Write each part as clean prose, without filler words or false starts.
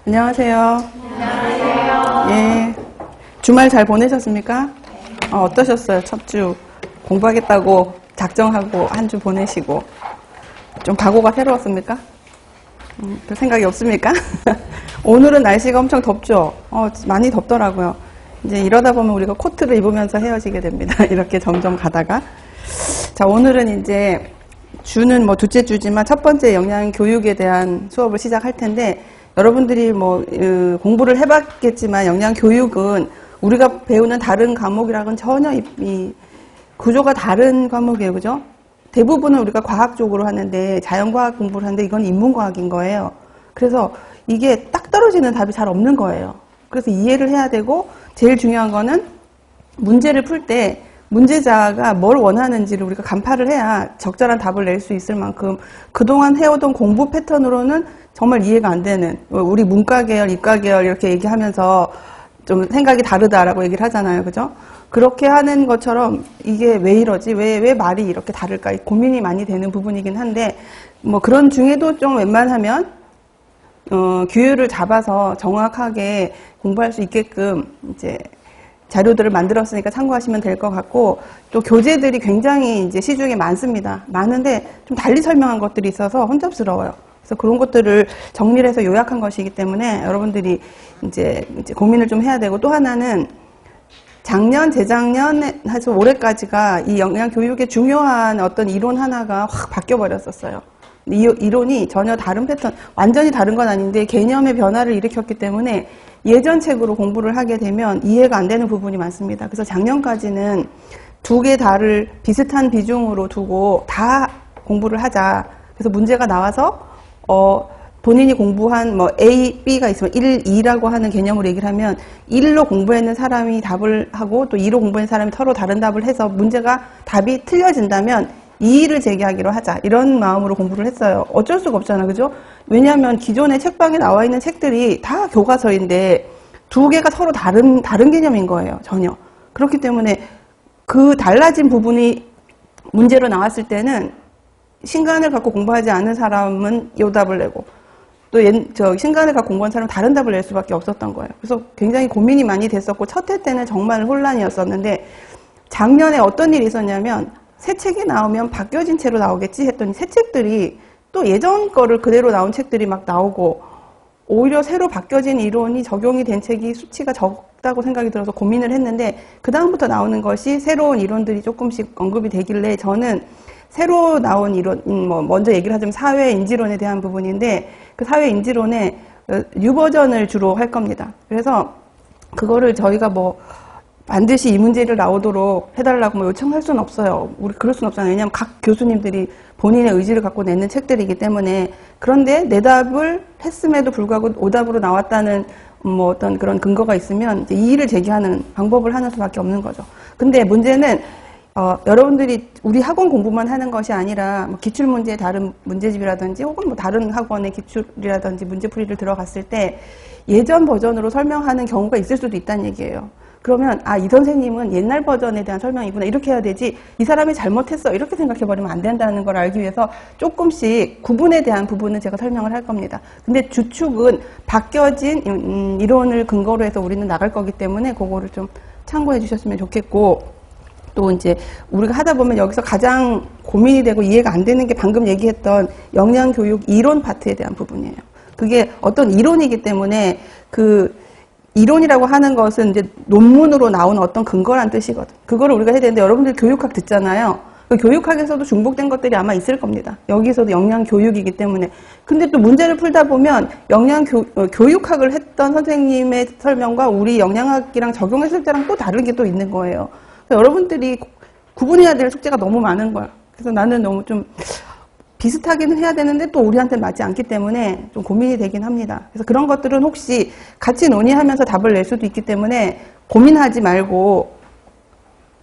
안녕하세요. 안녕하세요. 예. 주말 잘 보내셨습니까? 어떠셨어요? 첫 주 공부하겠다고 작정하고 한 주 보내시고 좀 각오가 새로웠습니까? 별 생각이 없습니까? 오늘은 날씨가 엄청 덥죠? 많이 덥더라고요. 이제 이러다 보면 우리가 코트를 입으면서 헤어지게 됩니다. 이렇게 점점 가다가. 자, 오늘은 이제 주는 뭐 둘째 주지만 첫 번째 영양 교육에 대한 수업을 시작할 텐데, 여러분들이 뭐 공부를 해봤겠지만 영양 교육은 우리가 배우는 다른 과목이랑은 전혀 이 구조가 다른 과목이에요. 그죠? 대부분은 우리가 과학 쪽으로 하는데, 자연과학 공부를 하는데 이건 인문과학인 거예요. 그래서 이게 딱 떨어지는 답이 잘 없는 거예요. 그래서 이해를 해야 되고, 제일 중요한 거는 문제를 풀 때 문제자가 뭘 원하는지를 우리가 간파를 해야 적절한 답을 낼 수 있을 만큼, 그동안 해오던 공부 패턴으로는 정말 이해가 안 되는, 우리 문과 계열, 이과 계열 이렇게 얘기하면서 좀 생각이 다르다라고 얘기를 하잖아요. 그죠? 그렇게 하는 것처럼 이게 왜 이러지? 왜 말이 이렇게 다를까? 고민이 많이 되는 부분이긴 한데, 뭐 그런 중에도 좀 웬만하면 규율을 잡아서 정확하게 공부할 수 있게끔 이제 자료들을 만들었으니까 참고하시면 될 것 같고, 또 교재들이 굉장히 이제 시중에 많습니다. 많은데 좀 달리 설명한 것들이 있어서 혼잡스러워요. 그래서 그런 것들을 정리를 해서 요약한 것이기 때문에 여러분들이 이제 고민을 좀 해야 되고, 또 하나는 작년, 재작년, 해서 올해까지가 이 영양 교육의 중요한 어떤 이론 하나가 확 바뀌어 버렸었어요. 이 이론이 전혀 다른 패턴, 완전히 다른 건 아닌데 개념의 변화를 일으켰기 때문에 예전 책으로 공부를 하게 되면 이해가 안 되는 부분이 많습니다. 그래서 작년까지는 두 개 다를 비슷한 비중으로 두고 다 공부를 하자. 그래서 문제가 나와서 본인이 공부한 뭐 A, B가 있으면 1, 2라고 하는 개념으로 얘기를 하면 1로 공부했는 사람이 답을 하고 또 2로 공부했는 사람이 서로 다른 답을 해서 문제가 답이 틀려진다면 이의를 제기하기로 하자, 이런 마음으로 공부를 했어요. 어쩔 수가 없잖아요. 그죠? 왜냐하면 기존에 책방에 나와 있는 책들이 다 교과서인데 두 개가 서로 다른 개념인 거예요. 전혀. 그렇기 때문에 그 달라진 부분이 문제로 나왔을 때는 신간을 갖고 공부하지 않은 사람은 요 답을 내고, 또 신간을 갖고 공부한 사람은 다른 답을 낼 수밖에 없었던 거예요. 그래서 굉장히 고민이 많이 됐었고, 첫 해 때는 정말 혼란이었었는데, 작년에 어떤 일이 있었냐면, 새 책이 나오면 바뀌어진 채로 나오겠지 했더니 새 책들이 또 예전 거를 그대로 나온 책들이 막 나오고, 오히려 새로 바뀌어진 이론이 적용이 된 책이 수치가 적다고 생각이 들어서 고민을 했는데, 그 다음부터 나오는 것이 새로운 이론들이 조금씩 언급이 되길래, 저는 새로 나온 이론, 먼저 얘기를 하자면 사회인지론에 대한 부분인데, 그 사회인지론의 뉴버전을 주로 할 겁니다. 그래서 그거를 저희가 뭐 반드시 이 문제를 나오도록 해달라고 뭐 요청할 수는 없어요. 우리 그럴 수는 없잖아요. 왜냐하면 각 교수님들이 본인의 의지를 갖고 내는 책들이기 때문에. 그런데 내 답을 했음에도 불구하고 오답으로 나왔다는 뭐 어떤 그런 근거가 있으면 이제 이의를 제기하는 방법을 하는 수밖에 없는 거죠. 근데 문제는 여러분들이 우리 학원 공부만 하는 것이 아니라 뭐 기출문제의 다른 문제집이라든지 혹은 뭐 다른 학원의 기출이라든지 문제풀이를 들어갔을 때 예전 버전으로 설명하는 경우가 있을 수도 있다는 얘기예요. 그러면 이 선생님은 옛날 버전에 대한 설명이구나, 이렇게 해야 되지, 이 사람이 잘못했어, 이렇게 생각해버리면 안 된다는 걸 알기 위해서 조금씩 구분에 대한 부분은 제가 설명을 할 겁니다. 근데 주축은 바뀌어진 이론을 근거로 해서 우리는 나갈 거기 때문에 그거를 좀 참고해 주셨으면 좋겠고, 또 이제 우리가 하다 보면 여기서 가장 고민이 되고 이해가 안 되는 게 방금 얘기했던 영양교육 이론 파트에 대한 부분이에요. 그게 어떤 이론이기 때문에, 그 이론이라고 하는 것은 이제 논문으로 나온 어떤 근거란 뜻이거든. 그거를 우리가 해야 되는데, 여러분들 교육학 듣잖아요. 그 교육학에서도 중복된 것들이 아마 있을 겁니다. 여기서도 영양교육이기 때문에. 근데 또 문제를 풀다 보면 교육학을 했던 선생님의 설명과 우리 영양학이랑 적용했을 때랑 또 다른 게 또 있는 거예요. 여러분들이 구분해야 될 숙제가 너무 많은 거야. 그래서 나는 너무 좀 비슷하기는 해야 되는데 또 우리한테는 맞지 않기 때문에 좀 고민이 되긴 합니다. 그래서 그런 것들은 혹시 같이 논의하면서 답을 낼 수도 있기 때문에 고민하지 말고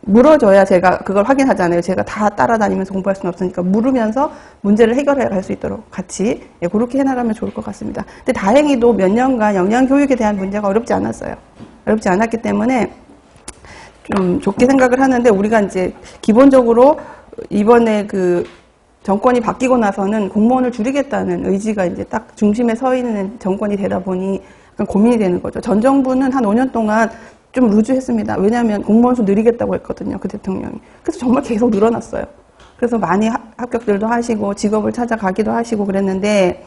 물어줘야 제가 그걸 확인하잖아요. 제가 다 따라다니면서 공부할 수는 없으니까 물으면서 문제를 해결해 갈 수 있도록 같이 그렇게 해나가면 좋을 것 같습니다. 근데 다행히도 몇 년간 영양교육에 대한 문제가 어렵지 않았어요. 어렵지 않았기 때문에 좀 좋게 생각을 하는데, 우리가 이제 기본적으로 이번에 정권이 바뀌고 나서는 공무원을 줄이겠다는 의지가 이제 딱 중심에 서 있는 정권이 되다 보니 약간 고민이 되는 거죠. 전 정부는 한 5년 동안 좀 루즈했습니다. 왜냐하면 공무원 수 늘리겠다고 했거든요. 그 대통령이. 그래서 정말 계속 늘어났어요. 그래서 많이 합격들도 하시고 직업을 찾아가기도 하시고 그랬는데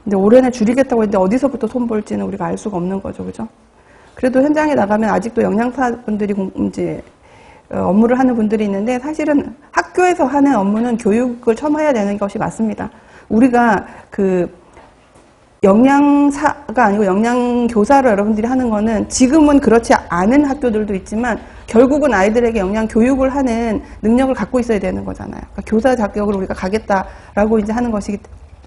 근데 올해는 줄이겠다고 했는데 어디서부터 손볼지는 우리가 알 수가 없는 거죠. 그죠? 그래도 현장에 나가면 아직도 영양사분들이 이제 업무를 하는 분들이 있는데 사실은 학교에서 하는 업무는 교육을 처음 해야 되는 것이 맞습니다. 우리가 그 영양사가 아니고 영양교사로 여러분들이 하는 거는 지금은 그렇지 않은 학교들도 있지만 결국은 아이들에게 영양교육을 하는 능력을 갖고 있어야 되는 거잖아요. 그러니까 교사 자격으로 우리가 가겠다라고 이제 하는 것이기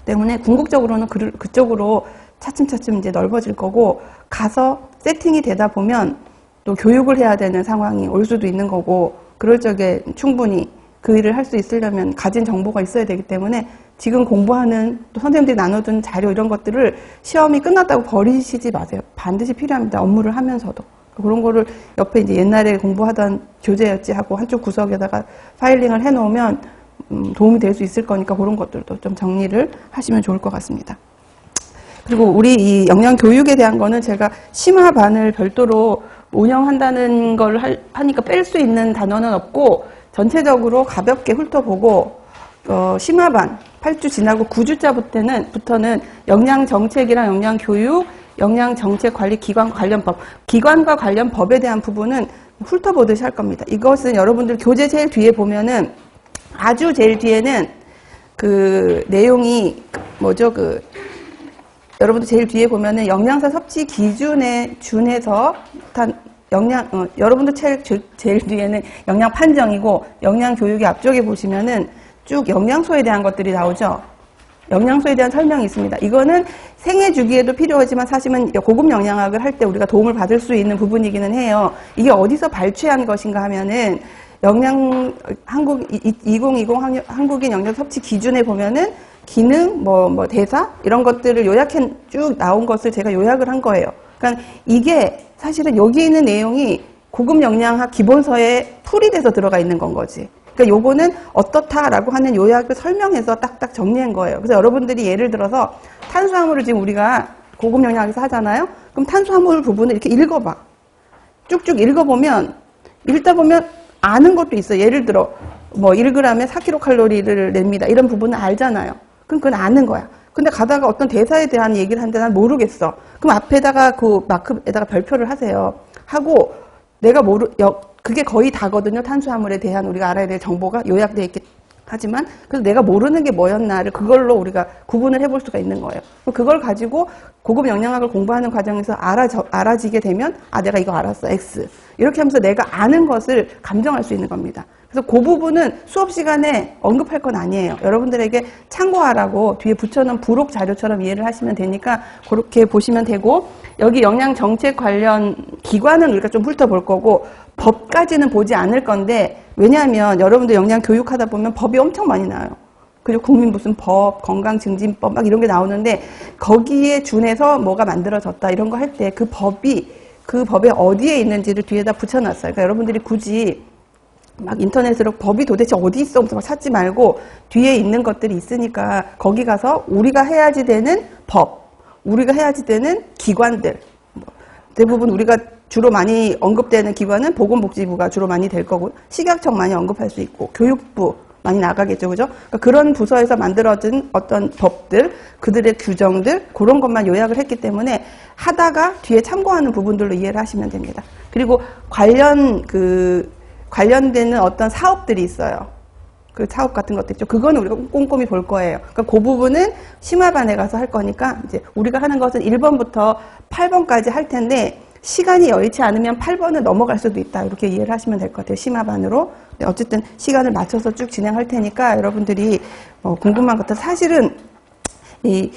때문에 궁극적으로는 그쪽으로 차츰차츰 이제 넓어질 거고 가서 세팅이 되다 보면 또 교육을 해야 되는 상황이 올 수도 있는 거고 그럴 적에 충분히 그 일을 할 수 있으려면 가진 정보가 있어야 되기 때문에 지금 공부하는 또 선생님들이 나눠준 자료 이런 것들을 시험이 끝났다고 버리시지 마세요. 반드시 필요합니다. 업무를 하면서도. 그런 거를 옆에 이제 옛날에 공부하던 교재였지 하고 한쪽 구석에다가 파일링을 해놓으면 도움이 될 수 있을 거니까 그런 것들도 좀 정리를 하시면 좋을 것 같습니다. 그리고 우리 이 영양교육에 대한 거는 제가 심화반을 별도로 운영한다는 걸 하니까 뺄 수 있는 단어는 없고 전체적으로 가볍게 훑어보고 심화반 8주 지나고 9주차부터는 영양정책이랑 영양교육, 영양정책관리기관 관련 법, 기관과 관련 법에 대한 부분은 훑어보듯이 할 겁니다. 이것은 여러분들 교재 제일 뒤에 보면은 아주 제일 뒤에는 그 내용이 뭐죠? 여러분들 제일 뒤에 보면은 영양사 섭취 기준에 준해서 여러분들 제일 뒤에는 영양 판정이고 영양 교육의 앞쪽에 보시면은 쭉 영양소에 대한 것들이 나오죠. 영양소에 대한 설명이 있습니다. 이거는 생애 주기에도 필요하지만 사실은 고급 영양학을 할 때 우리가 도움을 받을 수 있는 부분이기는 해요. 이게 어디서 발췌한 것인가 하면은 2020 한국인 영양 섭취 기준에 보면은 기능, 대사 이런 것들을 요약해 쭉 나온 것을 제가 요약을 한 거예요. 그러니까 이게 사실은 여기 있는 내용이 고급 영양학 기본서에 풀이 돼서 들어가 있는 건 거지. 그러니까 요거는 어떻다라고 하는 요약을 설명해서 딱딱 정리한 거예요. 그래서 여러분들이 예를 들어서 탄수화물을 지금 우리가 고급 영양학에서 하잖아요. 그럼 탄수화물 부분을 이렇게 읽어봐. 쭉쭉 읽어보면 읽다 보면 아는 것도 있어요. 예를 들어 1g에 4kcal를 냅니다. 이런 부분은 알잖아요. 그럼 그건 아는 거야. 근데 가다가 어떤 대사에 대한 얘기를 하는데 난 모르겠어. 그럼 앞에다가 그 마크에다가 별표를 하세요. 하고 내가 그게 거의 다거든요. 탄수화물에 대한 우리가 알아야 될 정보가 요약되어 있긴 하지만 그래서 내가 모르는 게 뭐였나를 그걸로 우리가 구분을 해볼 수가 있는 거예요. 그걸 가지고 고급 영양학을 공부하는 과정에서 알아지게 되면 내가 이거 알았어. X. 이렇게 하면서 내가 아는 것을 감정할 수 있는 겁니다. 그래서 그 부분은 수업 시간에 언급할 건 아니에요. 여러분들에게 참고하라고 뒤에 붙여놓은 부록 자료처럼 이해를 하시면 되니까 그렇게 보시면 되고 여기 영양정책 관련 기관은 우리가 좀 훑어볼 거고 법까지는 보지 않을 건데 왜냐하면 여러분들 영양교육하다 보면 법이 엄청 많이 나와요. 그리고 국민 무슨 법, 건강증진법 막 이런 게 나오는데 거기에 준해서 뭐가 만들어졌다 이런 거 할 때 그 법에 어디에 있는지를 뒤에다 붙여놨어요. 그러니까 여러분들이 굳이 막 인터넷으로 법이 도대체 어디 있어 막 찾지 말고 뒤에 있는 것들이 있으니까 거기 가서 우리가 해야지 되는 법, 우리가 해야지 되는 기관들 대부분 우리가 주로 많이 언급되는 기관은 보건복지부가 주로 많이 될 거고 식약청 많이 언급할 수 있고 교육부 많이 나가겠죠. 그죠? 그러니까 그런 부서에서 만들어진 어떤 법들, 그들의 규정들 그런 것만 요약을 했기 때문에 하다가 뒤에 참고하는 부분들로 이해를 하시면 됩니다. 그리고 관련되는 어떤 사업들이 있어요. 그 사업 같은 것도 있죠. 그거는 우리가 꼼꼼히 볼 거예요. 그러니까 그 부분은 심화반에 가서 할 거니까 이제 우리가 하는 것은 1번부터 8번까지 할 텐데 시간이 여의치 않으면 8번을 넘어갈 수도 있다. 이렇게 이해를 하시면 될 것 같아요. 심화반으로. 어쨌든 시간을 맞춰서 쭉 진행할 테니까 여러분들이 궁금한 것들 사실은 이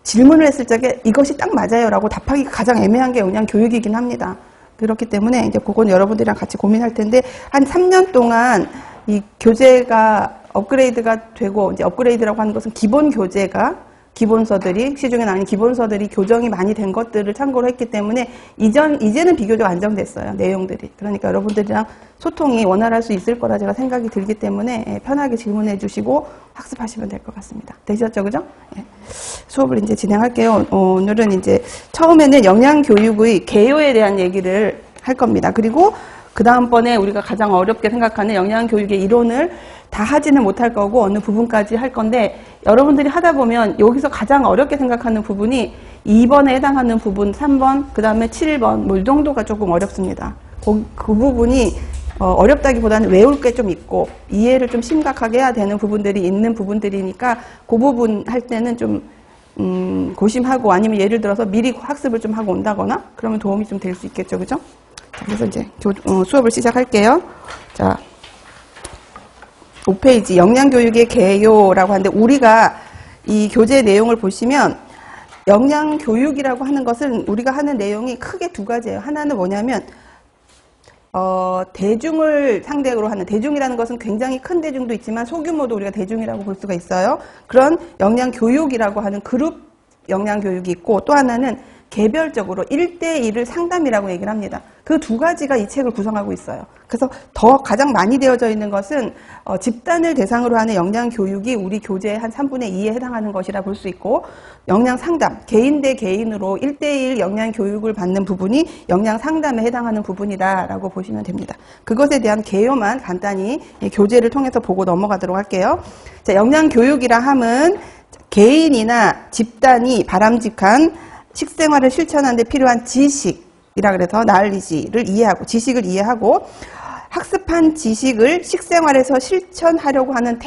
질문을 했을 적에 이것이 딱 맞아요 라고 답하기가 가장 애매한 게 그냥 교육이긴 합니다. 그렇기 때문에 이제 그건 여러분들이랑 같이 고민할 텐데 한 3년 동안 이 교재가 업그레이드가 되고 이제 업그레이드라고 하는 것은 기본 교재가 기본서들이, 시중에 나오는 기본서들이 교정이 많이 된 것들을 참고로 했기 때문에 이제는 비교적 안정됐어요. 내용들이. 그러니까 여러분들이랑 소통이 원활할 수 있을 거라 제가 생각이 들기 때문에 편하게 질문해 주시고 학습하시면 될 것 같습니다. 되셨죠? 그죠? 예. 수업을 이제 진행할게요. 오늘은 이제 처음에는 영양교육의 개요에 대한 얘기를 할 겁니다. 그리고 그 다음번에 우리가 가장 어렵게 생각하는 영양교육의 이론을 다 하지는 못할 거고 어느 부분까지 할 건데 여러분들이 하다 보면 여기서 가장 어렵게 생각하는 부분이 2번에 해당하는 부분 3번 그 다음에 7번 뭐 이 정도가 조금 어렵습니다. 그 부분이 어렵다기보다는 외울 게 좀 있고 이해를 좀 심각하게 해야 되는 부분들이 있는 부분들이니까 그 부분 할 때는 좀 고심하고 아니면 예를 들어서 미리 학습을 좀 하고 온다거나 그러면 도움이 좀 될 수 있겠죠. 그죠? 자, 그래서 이제 수업을 시작할게요. 자, 5페이지 영양교육의 개요라고 하는데 우리가 이 교재 내용을 보시면 영양교육이라고 하는 것은 우리가 하는 내용이 크게 두 가지예요. 하나는 뭐냐면 대중을 상대로 하는, 대중이라는 것은 굉장히 큰 대중도 있지만 소규모도 우리가 대중이라고 볼 수가 있어요. 그런 영양교육이라고 하는 그룹 영양교육이 있고 또 하나는 개별적으로 1대1을 상담이라고 얘기를 합니다. 그 두 가지가 이 책을 구성하고 있어요. 그래서 더 가장 많이 되어져 있는 것은 집단을 대상으로 하는 영양교육이 우리 교재의 한 3분의 2에 해당하는 것이라 볼 수 있고 영양상담, 개인 대 개인으로 1대1 영양교육을 받는 부분이 영양상담에 해당하는 부분이다라고 보시면 됩니다. 그것에 대한 개요만 간단히 교재를 통해서 보고 넘어가도록 할게요. 자, 영양교육이라 함은 개인이나 집단이 바람직한 식생활을 실천하는 데 필요한 지식이라 그래서 나얼리지를 이해하고 지식을 이해하고 학습한 지식을 식생활에서 실천하려고 하는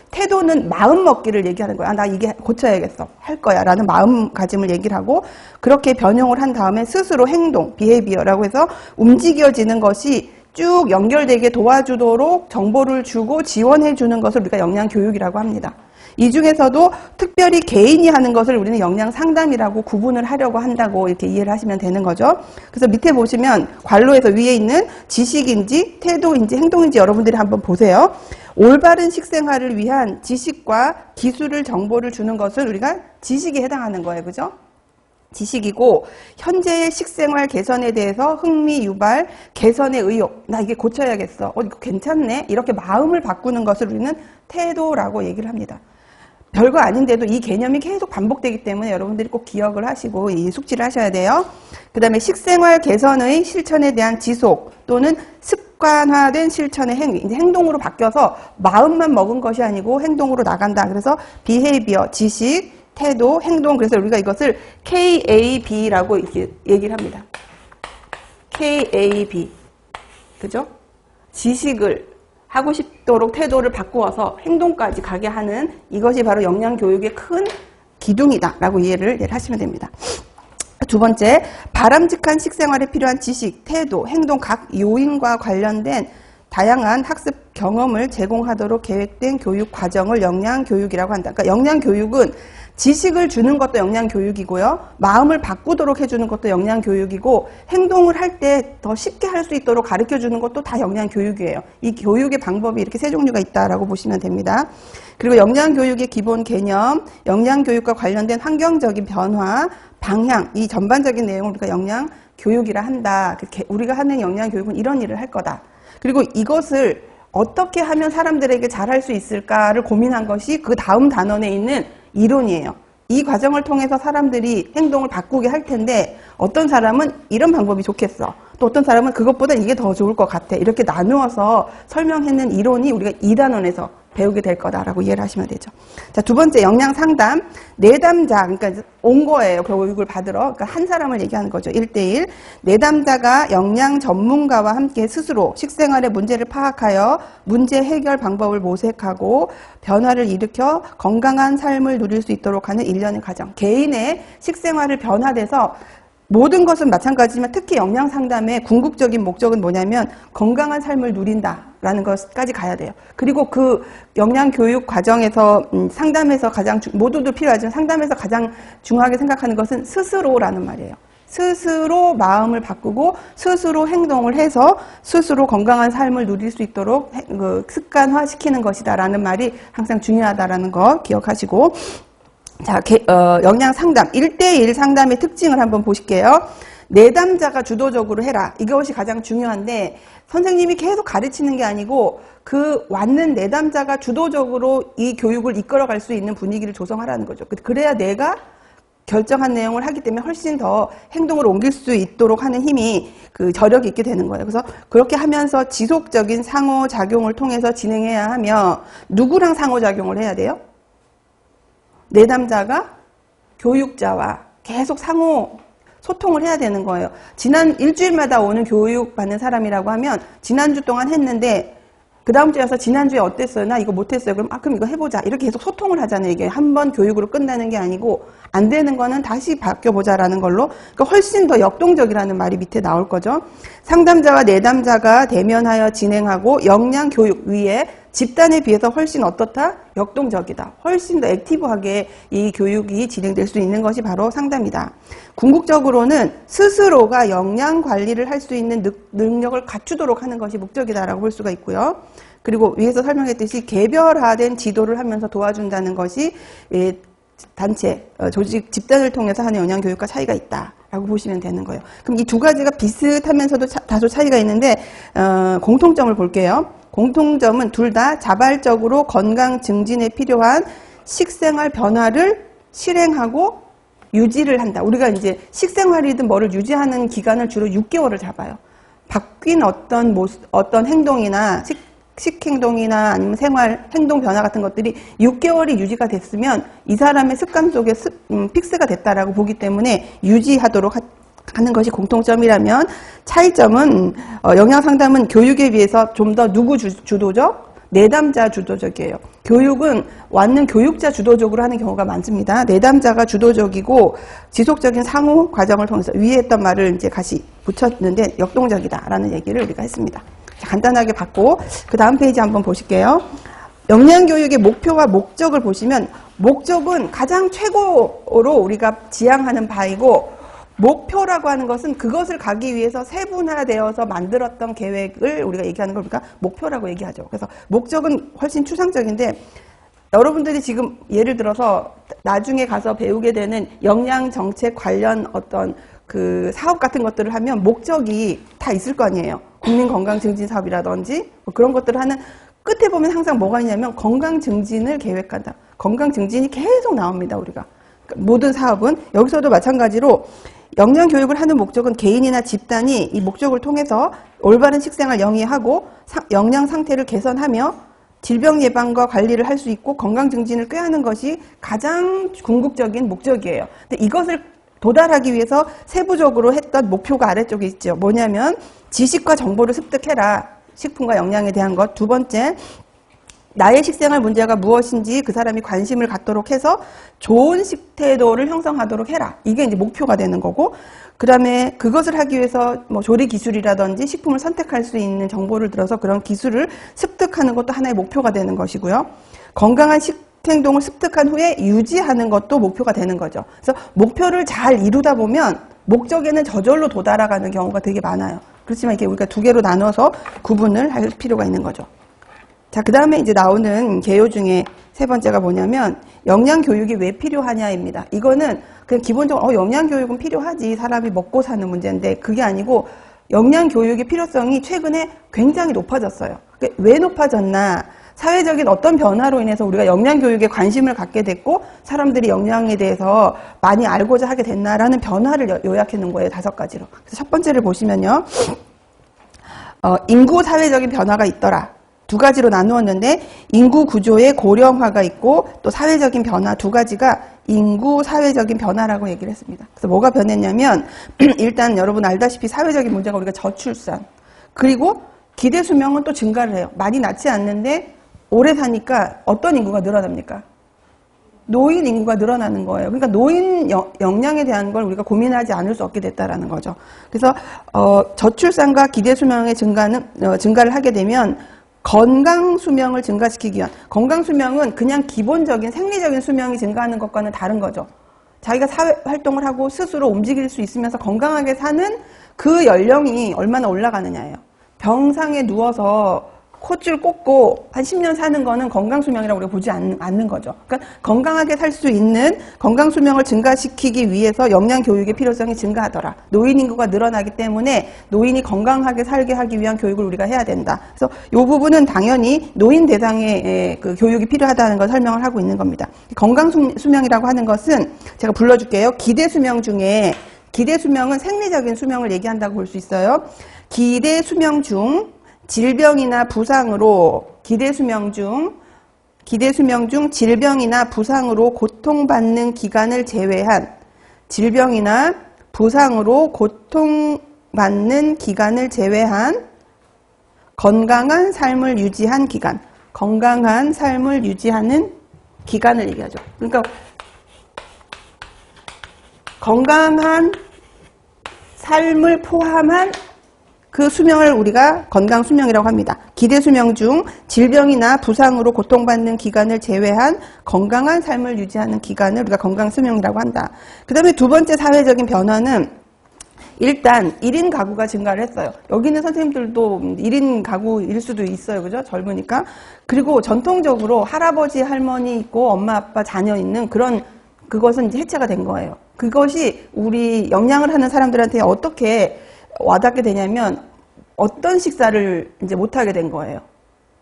태도는 마음먹기를 얘기하는 거야. 나 이게 고쳐야겠어. 할 거야. 라는 마음가짐을 얘기를 하고 그렇게 변형을 한 다음에 스스로 행동, 비헤이비어라고 해서 움직여지는 것이 쭉 연결되게 도와주도록 정보를 주고 지원해 주는 것을 우리가 영양교육이라고 합니다. 이 중에서도 특별히 개인이 하는 것을 우리는 영양상담이라고 구분을 하려고 한다고 이렇게 이해를 하시면 되는 거죠. 그래서 밑에 보시면 괄로에서 위에 있는 지식인지 태도인지 행동인지 여러분들이 한번 보세요. 올바른 식생활을 위한 지식과 기술을 정보를 주는 것을 우리가 지식에 해당하는 거예요. 그죠? 지식이고 현재의 식생활 개선에 대해서 흥미 유발, 개선의 의욕, 나 이게 고쳐야겠어. 이거 괜찮네. 이렇게 마음을 바꾸는 것을 우리는 태도라고 얘기를 합니다. 별거 아닌데도 이 개념이 계속 반복되기 때문에 여러분들이 꼭 기억을 하시고 이 숙지를 하셔야 돼요. 그 다음에 식생활 개선의 실천에 대한 지속 또는 습관화된 실천의 행위, 이제 행동으로 바뀌어서 마음만 먹은 것이 아니고 행동으로 나간다. 그래서 비헤이비어, 지식, 태도, 행동. 그래서 우리가 이것을 KAB라고 이렇게 얘기를 합니다. KAB. 그죠? 지식을 하고 싶도록 태도를 바꾸어서 행동까지 가게 하는 이것이 바로 영양교육의 큰 기둥이다라고 이해를 하시면 됩니다. 두 번째, 바람직한 식생활에 필요한 지식, 태도, 행동 각 요인과 관련된 다양한 학습 경험을 제공하도록 계획된 교육 과정을 영양교육이라고 한다. 그러니까 영양교육은 지식을 주는 것도 영양교육이고요. 마음을 바꾸도록 해주는 것도 영양교육이고 행동을 할 때 더 쉽게 할 수 있도록 가르쳐주는 것도 다 영양교육이에요. 이 교육의 방법이 이렇게 세 종류가 있다라고 보시면 됩니다. 그리고 영양교육의 기본 개념, 영양교육과 관련된 환경적인 변화, 방향, 이 전반적인 내용을 우리가 영양교육이라 한다. 우리가 하는 영양교육은 이런 일을 할 거다. 그리고 이것을 어떻게 하면 사람들에게 잘할 수 있을까를 고민한 것이 그 다음 단원에 있는 이론이에요. 이 과정을 통해서 사람들이 행동을 바꾸게 할 텐데 어떤 사람은 이런 방법이 좋겠어. 또 어떤 사람은 그것보다 이게 더 좋을 것 같아. 이렇게 나누어서 설명했는 이론이 우리가 2단원에서 배우게 될 거다라고 이해를 하시면 되죠. 자, 두 번째 영양상담. 내담자, 그러니까 온 거예요. 교육을 받으러. 그러니까 한 사람을 얘기하는 거죠. 1대1. 내담자가 영양 전문가와 함께 스스로 식생활의 문제를 파악하여 문제 해결 방법을 모색하고 변화를 일으켜 건강한 삶을 누릴 수 있도록 하는 일련의 과정. 개인의 식생활을 변화돼서 모든 것은 마찬가지지만 특히 영양상담의 궁극적인 목적은 뭐냐면 건강한 삶을 누린다라는 것까지 가야 돼요. 그리고 그 영양교육 과정에서 상담에서 가장 모두도 필요하지만 상담에서 가장 중요하게 생각하는 것은 스스로라는 말이에요. 스스로 마음을 바꾸고 스스로 행동을 해서 스스로 건강한 삶을 누릴 수 있도록 습관화시키는 것이다 라는 말이 항상 중요하다라는 거 기억하시고 자, 영양 상담, 1대1 상담의 특징을 한번 보실게요. 내담자가 주도적으로 해라. 이것이 가장 중요한데, 선생님이 계속 가르치는 게 아니고, 그 왔는 내담자가 주도적으로 이 교육을 이끌어갈 수 있는 분위기를 조성하라는 거죠. 그래야 내가 결정한 내용을 하기 때문에 훨씬 더 행동을 옮길 수 있도록 하는 힘이 그 저력이 있게 되는 거예요. 그래서 그렇게 하면서 지속적인 상호작용을 통해서 진행해야 하며, 누구랑 상호작용을 해야 돼요? 내담자가 교육자와 계속 소통을 해야 되는 거예요. 지난 일주일마다 오는 교육 받는 사람이라고 하면 지난주 동안 했는데 그 다음 주에 와서 지난주에 어땠어요? 나 이거 못했어요. 그럼 이거 해보자. 이렇게 계속 소통을 하잖아요. 이게 한 번 교육으로 끝나는 게 아니고 안 되는 거는 다시 바뀌어보자라는 걸로. 그러니까 훨씬 더 역동적이라는 말이 밑에 나올 거죠. 상담자와 내담자가 대면하여 진행하고 역량 교육 위에 집단에 비해서 훨씬 어떻다? 역동적이다. 훨씬 더 액티브하게 이 교육이 진행될 수 있는 것이 바로 상담이다. 궁극적으로는 스스로가 역량 관리를 할 수 있는 능력을 갖추도록 하는 것이 목적이다라고 볼 수가 있고요. 그리고 위에서 설명했듯이 개별화된 지도를 하면서 도와준다는 것이 단체, 조직, 집단을 통해서 하는 영양교육과 차이가 있다라고 보시면 되는 거예요. 그럼 이 두 가지가 비슷하면서도 다소 차이가 있는데 공통점을 볼게요. 공통점은 둘 다 자발적으로 건강 증진에 필요한 식생활 변화를 실행하고 유지를 한다. 우리가 이제 식생활이든 뭐를 유지하는 기간을 주로 6개월을 잡아요. 바뀐 어떤 행동이나 식행동이나 아니면 생활, 행동 변화 같은 것들이 6개월이 유지가 됐으면 이 사람의 습관 속에 픽스가 됐다라고 보기 때문에 유지하도록 하는 것이 공통점이라면 차이점은 영양상담은 교육에 비해서 좀 더 누구 주도적? 내담자 주도적이에요. 교육은 왔는 교육자 주도적으로 하는 경우가 많습니다. 내담자가 주도적이고 지속적인 상호 과정을 통해서 위에 했던 말을 이제 다시 붙였는데 역동적이다라는 얘기를 우리가 했습니다. 간단하게 봤고 그 다음 페이지 한번 보실게요. 영양교육의 목표와 목적을 보시면 목적은 가장 최고로 우리가 지향하는 바이고 목표라고 하는 것은 그것을 가기 위해서 세분화되어서 만들었던 계획을 우리가 얘기하는 걸 우리가 목표라고 얘기하죠. 그래서 목적은 훨씬 추상적인데 여러분들이 지금 예를 들어서 나중에 가서 배우게 되는 영양정책 관련 어떤 그 사업 같은 것들을 하면 목적이 다 있을 거 아니에요. 국민건강증진사업이라든지 뭐 그런 것들을 하는 끝에 보면 항상 뭐가 있냐면 건강증진을 계획한다. 건강증진이 계속 나옵니다. 우리가. 모든 사업은 여기서도 마찬가지로 영양교육을 하는 목적은 개인이나 집단이 이 목적을 통해서 올바른 식생활 영위하고 영양 상태를 개선하며 질병 예방과 관리를 할 수 있고 건강 증진을 꾀하는 것이 가장 궁극적인 목적이에요. 근데 이것을 도달하기 위해서 세부적으로 했던 목표가 아래쪽에 있죠. 뭐냐면 지식과 정보를 습득해라. 식품과 영양에 대한 것. 두 번째, 나의 식생활 문제가 무엇인지 그 사람이 관심을 갖도록 해서 좋은 식태도를 형성하도록 해라. 이게 이제 목표가 되는 거고, 그 다음에 그것을 하기 위해서 뭐 조리 기술이라든지 식품을 선택할 수 있는 정보를 들어서 그런 기술을 습득하는 것도 하나의 목표가 되는 것이고요. 건강한 식행동을 습득한 후에 유지하는 것도 목표가 되는 거죠. 그래서 목표를 잘 이루다 보면 목적에는 저절로 도달해가는 경우가 되게 많아요. 그렇지만 이게 우리가 두 개로 나눠서 구분을 할 필요가 있는 거죠. 자, 그 다음에 이제 나오는 개요 중에 세 번째가 뭐냐면 영양교육이 왜 필요하냐입니다. 이거는 그냥 기본적으로 영양교육은 필요하지, 사람이 먹고 사는 문제인데 그게 아니고 영양교육의 필요성이 최근에 굉장히 높아졌어요. 왜 높아졌나? 사회적인 어떤 변화로 인해서 우리가 영양교육에 관심을 갖게 됐고 사람들이 영양에 대해서 많이 알고자 하게 됐나라는 변화를 요약해 놓은 거예요. 5가지로. 그래서 첫 번째를 보시면요. 인구 사회적인 변화가 있더라. 2가지로 나누었는데 인구 구조의 고령화가 있고 또 사회적인 변화 2가지가 인구 사회적인 변화라고 얘기를 했습니다. 그래서 뭐가 변했냐면 일단 여러분 알다시피 사회적인 문제가 우리가 저출산 그리고 기대 수명은 또 증가를 해요. 많이 낳지 않는데 오래 사니까 어떤 인구가 늘어납니까? 노인 인구가 늘어나는 거예요. 그러니까 노인 영양에 대한 걸 우리가 고민하지 않을 수 없게 됐다라는 거죠. 그래서 저출산과 기대 수명의 증가를 하게 되면 건강 수명을 증가시키기 위한, 건강 수명은 그냥 기본적인 생리적인 수명이 증가하는 것과는 다른 거죠. 자기가 사회 활동을 하고 스스로 움직일 수 있으면서 건강하게 사는 그 연령이 얼마나 올라가느냐예요. 병상에 누워서 콧줄 꽂고 한 10년 사는 거는 건강수명이라고 우리가 보지 않는 거죠. 그러니까 건강하게 살 수 있는 건강수명을 증가시키기 위해서 영양교육의 필요성이 증가하더라. 노인 인구가 늘어나기 때문에 노인이 건강하게 살게 하기 위한 교육을 우리가 해야 된다. 그래서 이 부분은 당연히 노인 대상의 그 교육이 필요하다는 걸 설명을 하고 있는 겁니다. 건강수명이라고 하는 것은 제가 불러줄게요. 기대수명 중에 기대수명은 생리적인 수명을 얘기한다고 볼 수 있어요. 기대수명 중 질병이나 부상으로 기대수명 중 질병이나 부상으로 고통받는 기간을 제외한 질병이나 부상으로 고통받는 기간을 제외한 건강한 삶을 유지한 기간, 건강한 삶을 유지하는 기간을 얘기하죠. 그러니까 건강한 삶을 포함한 그 수명을 우리가 건강수명이라고 합니다. 기대수명 중 질병이나 부상으로 고통받는 기간을 제외한 건강한 삶을 유지하는 기간을 우리가 건강수명이라고 한다. 그 다음에 두 번째 사회적인 변화는 일단 1인 가구가 증가를 했어요. 여기 있는 선생님들도 1인 가구일 수도 있어요. 그죠? 젊으니까. 그리고 전통적으로 할아버지, 할머니 있고 엄마, 아빠, 자녀 있는 그것은 이제 해체가 된 거예요. 그것이 우리 영양을 하는 사람들한테 어떻게 와닿게 되냐면 어떤 식사를 이제 못하게 된 거예요.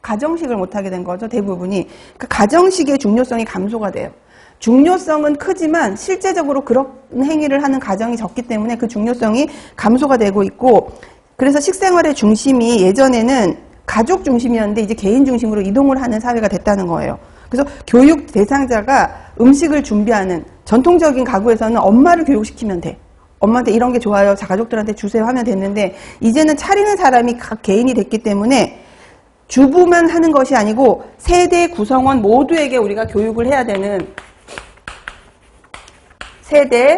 가정식을 못하게 된 거죠. 대부분이. 그러니까 가정식의 중요성이 감소가 돼요. 중요성은 크지만 실제적으로 그런 행위를 하는 가정이 적기 때문에 그 중요성이 감소가 되고 있고, 그래서 식생활의 중심이 예전에는 가족 중심이었는데 이제 개인 중심으로 이동을 하는 사회가 됐다는 거예요. 그래서 교육 대상자가 음식을 준비하는 전통적인 가구에서는 엄마를 교육시키면 돼. 엄마한테 이런 게 좋아요. 가족들한테 주세요 하면 됐는데 이제는 차리는 사람이 각 개인이 됐기 때문에 주부만 하는 것이 아니고 세대 구성원 모두에게 우리가 교육을 해야 되는, 세대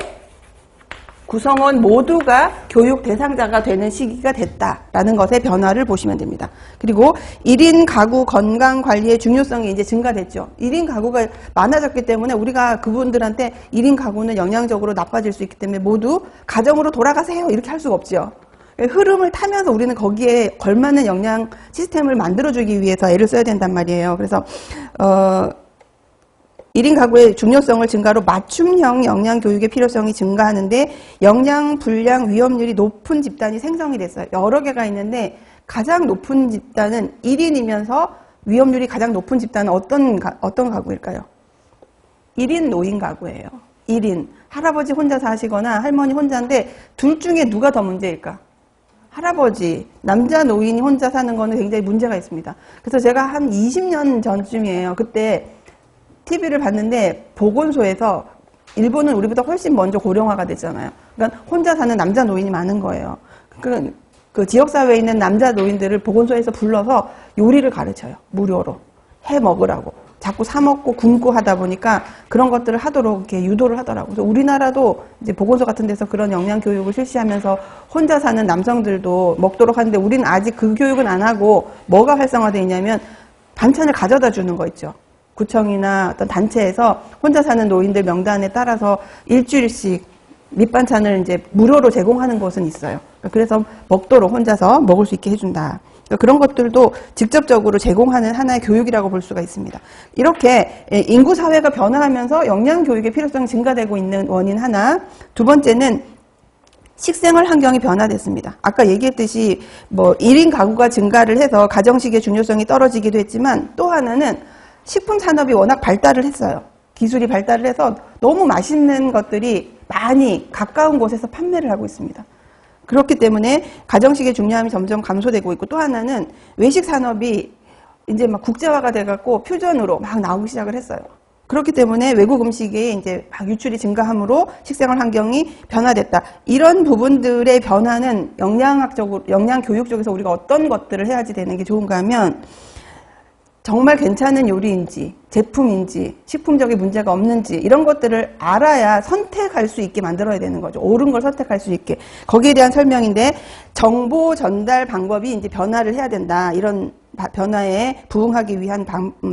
구성원 모두가 교육 대상자가 되는 시기가 됐다라는 것의 변화를 보시면 됩니다. 그리고 1인 가구 건강 관리의 중요성이 이제 증가됐죠. 1인 가구가 많아졌기 때문에 우리가 그분들한테 1인 가구는 영양적으로 나빠질 수 있기 때문에 모두 가정으로 돌아가세요 이렇게 할 수가 없죠. 흐름을 타면서 우리는 거기에 걸맞는 영양 시스템을 만들어주기 위해서 애를 써야 된단 말이에요. 그래서 1인 가구의 중요성을 증가로 맞춤형 영양교육의 필요성이 증가하는데 영양 불량 위험률이 높은 집단이 생성이 됐어요. 여러 개가 있는데 가장 높은 집단은 1인이면서 위험률이 가장 높은 집단은 어떤 가구일까요? 1인 노인 가구예요. 1인. 할아버지 혼자 사시거나 할머니 혼자인데 둘 중에 누가 더 문제일까? 할아버지, 남자 노인이 혼자 사는 거는 굉장히 문제가 있습니다. 그래서 제가 한 20년 전쯤이에요. 그때 TV를 봤는데 보건소에서 일본은 우리보다 훨씬 먼저 고령화가 됐잖아요. 그러니까 혼자 사는 남자 노인이 많은 거예요. 그 지역사회에 있는 남자 노인들을 보건소에서 불러서 요리를 가르쳐요. 무료로. 해 먹으라고. 자꾸 사 먹고 굶고 하다 보니까 그런 것들을 하도록 이렇게 유도를 하더라고요. 그래서 우리나라도 이제 보건소 같은 데서 그런 영양 교육을 실시하면서 혼자 사는 남성들도 먹도록 하는데 우리는 아직 그 교육은 안 하고 뭐가 활성화되어 있냐면 반찬을 가져다 주는 거 있죠. 구청이나 어떤 단체에서 혼자 사는 노인들 명단에 따라서 일주일씩 밑반찬을 이제 무료로 제공하는 곳은 있어요. 그래서 먹도록 혼자서 먹을 수 있게 해준다. 그런 것들도 직접적으로 제공하는 하나의 교육이라고 볼 수가 있습니다. 이렇게 인구 사회가 변화하면서 영양 교육의 필요성이 증가되고 있는 원인 하나. 두 번째는 식생활 환경이 변화됐습니다. 아까 얘기했듯이 1인 가구가 증가를 해서 가정식의 중요성이 떨어지기도 했지만 또 하나는 식품 산업이 워낙 발달을 했어요. 기술이 발달을 해서 너무 맛있는 것들이 많이 가까운 곳에서 판매를 하고 있습니다. 그렇기 때문에 가정식의 중요함이 점점 감소되고 있고 또 하나는 외식 산업이 이제 막 국제화가 돼갖고 퓨전으로 막 나오기 시작을 했어요. 그렇기 때문에 외국 음식이 이제 막 유출이 증가함으로 식생활 환경이 변화됐다. 이런 부분들의 변화는 영양학적으로, 영양교육 쪽에서 우리가 어떤 것들을 해야지 되는 게 좋은가 하면 정말 괜찮은 요리인지 제품인지 식품적인 문제가 없는지 이런 것들을 알아야 선택할 수 있게 만들어야 되는 거죠. 옳은 걸 선택할 수 있게. 거기에 대한 설명인데 정보 전달 방법이 이제 변화를 해야 된다. 이런 변화에 부응하기 위한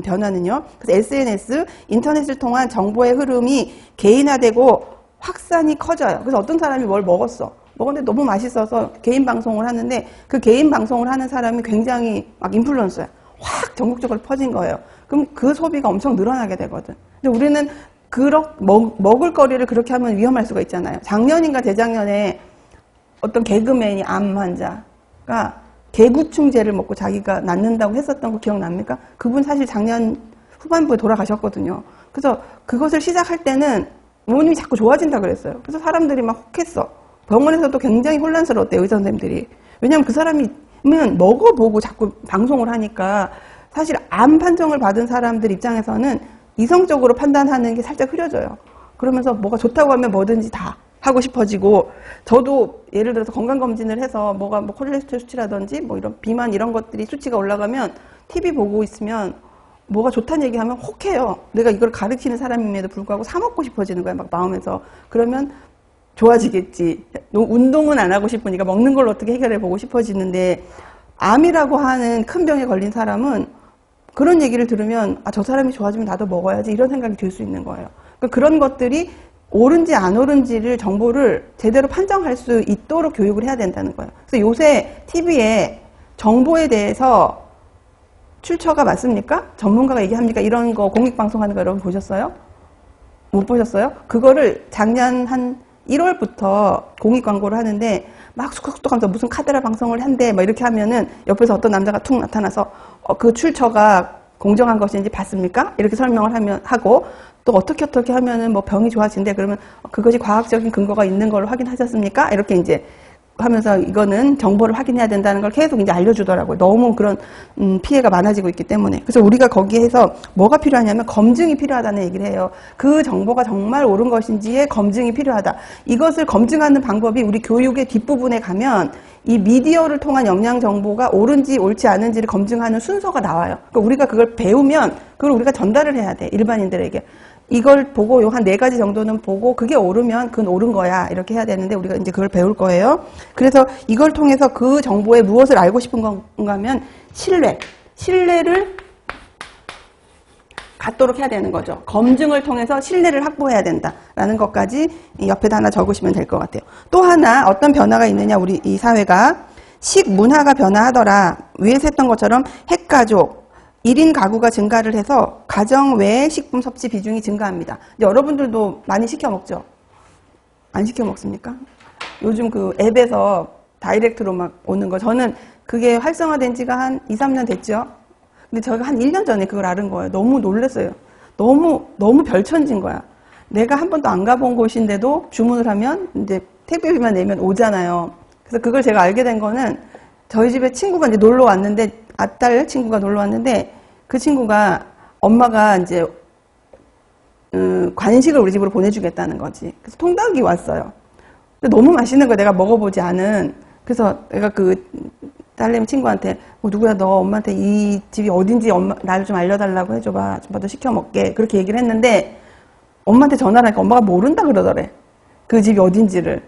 변화는요. 그래서 SNS, 인터넷을 통한 정보의 흐름이 개인화되고 확산이 커져요. 그래서 어떤 사람이 뭘 먹었어. 먹었는데 너무 맛있어서 개인 방송을 하는데 그 개인 방송을 하는 사람이 굉장히 막 인플루언서야. 확 전국적으로 퍼진 거예요. 그럼 그 소비가 엄청 늘어나게 되거든. 근데 우리는 먹을 거리를 그렇게 하면 위험할 수가 있잖아요. 작년인가 재작년에 어떤 개그맨이 암 환자가 개구충제를 먹고 자기가 낫는다고 했었던 거 기억납니까? 그분 사실 작년 후반부에 돌아가셨거든요. 그래서 그것을 시작할 때는 부모님이 자꾸 좋아진다 그랬어요. 그래서 사람들이 막 혹했어. 병원에서도 굉장히 혼란스러웠대요, 의사 선생님들이. 왜냐하면 그 사람이 먹어보고 자꾸 방송을 하니까 사실 암 판정을 받은 사람들 입장에서는 이성적으로 판단하는 게 살짝 흐려져요. 그러면서 뭐가 좋다고 하면 뭐든지 다 하고 싶어지고, 저도 예를 들어서 건강검진을 해서 뭐가 뭐 콜레스테롤 수치라든지 뭐 이런 비만 이런 것들이 수치가 올라가면 TV 보고 있으면 뭐가 좋다는 얘기하면 혹해요. 내가 이걸 가르치는 사람임에도 불구하고 사 먹고 싶어지는 거야, 막 마음에서. 그러면 좋아지겠지. 운동은 안 하고 싶으니까 먹는 걸로 어떻게 해결해 보고 싶어지는데, 암이라고 하는 큰 병에 걸린 사람은 그런 얘기를 들으면 아, 저 사람이 좋아지면 나도 먹어야지 이런 생각이 들 수 있는 거예요. 그러니까 그런 것들이 옳은지 안 옳은지를 정보를 제대로 판정할 수 있도록 교육을 해야 된다는 거예요. 그래서 요새 TV에 정보에 대해서 출처가 맞습니까? 전문가가 얘기합니까? 이런 거 공익방송하는 거 여러분 보셨어요? 못 보셨어요? 그거를 작년 한 1월부터 공익 광고를 하는데 막 수컷수컷 하면서 무슨 카드라 방송을 한대 막 이렇게 하면은 옆에서 어떤 남자가 툭 나타나서 그 출처가 공정한 것인지 봤습니까? 이렇게 설명을 하고 또 어떻게 하면은 뭐 병이 좋아진대. 그러면 그것이 과학적인 근거가 있는 걸 확인하셨습니까? 이렇게 이제 하면서 이거는 정보를 확인해야 된다는 걸 계속 이제 알려주더라고요. 너무 그런 피해가 많아지고 있기 때문에. 그래서 우리가 거기에서 뭐가 필요하냐면 검증이 필요하다는 얘기를 해요. 그 정보가 정말 옳은 것인지의 검증이 필요하다. 이것을 검증하는 방법이 우리 교육의 뒷부분에 가면 이 미디어를 통한 영양 정보가 옳은지 옳지 않은지를 검증하는 순서가 나와요. 그러니까 우리가 그걸 배우면 그걸 우리가 전달을 해야 돼. 일반인들에게. 이걸 보고 요 한 4가지 정도는 보고 그게 옳으면 그건 옳은 거야 이렇게 해야 되는데 우리가 이제 그걸 배울 거예요. 그래서 이걸 통해서 그 정보에 무엇을 알고 싶은 건가 하면 신뢰를 갖도록 해야 되는 거죠. 검증을 통해서 신뢰를 확보해야 된다라는 것까지 옆에다 하나 적으시면 될 것 같아요. 또 하나 어떤 변화가 있느냐, 우리 이 사회가 식문화가 변화하더라. 위에서 했던 것처럼 핵가족 1인 가구가 증가를 해서 가정 외 식품 섭취 비중이 증가합니다. 여러분들도 많이 시켜 먹죠? 안 시켜 먹습니까? 요즘 그 앱에서 다이렉트로 막 오는 거, 저는 그게 활성화된 지가 한 2, 3년 됐죠? 근데 저희가 한 1년 전에 그걸 알은 거예요. 너무 놀랐어요. 너무 별천진 거야. 내가 한 번도 안 가본 곳인데도 주문을 하면 이제 택배비만 내면 오잖아요. 그래서 그걸 제가 알게 된 거는 저희 집에 친구가 이제 놀러 왔는데, 아딸 친구가 놀러 왔는데 그 친구가 엄마가 이제 간식을 우리 집으로 보내주겠다는 거지. 그래서 통닭이 왔어요. 근데 너무 맛있는 거 내가 먹어보지 않은. 그래서 내가 그 딸내미 친구한테 누구야 너 엄마한테 이 집이 어딘지 나를 좀 알려달라고 해줘봐. 좀 더 시켜 먹게. 그렇게 얘기를 했는데 엄마한테 전화를 하니까 엄마가 모른다 그러더래. 그 집이 어딘지를.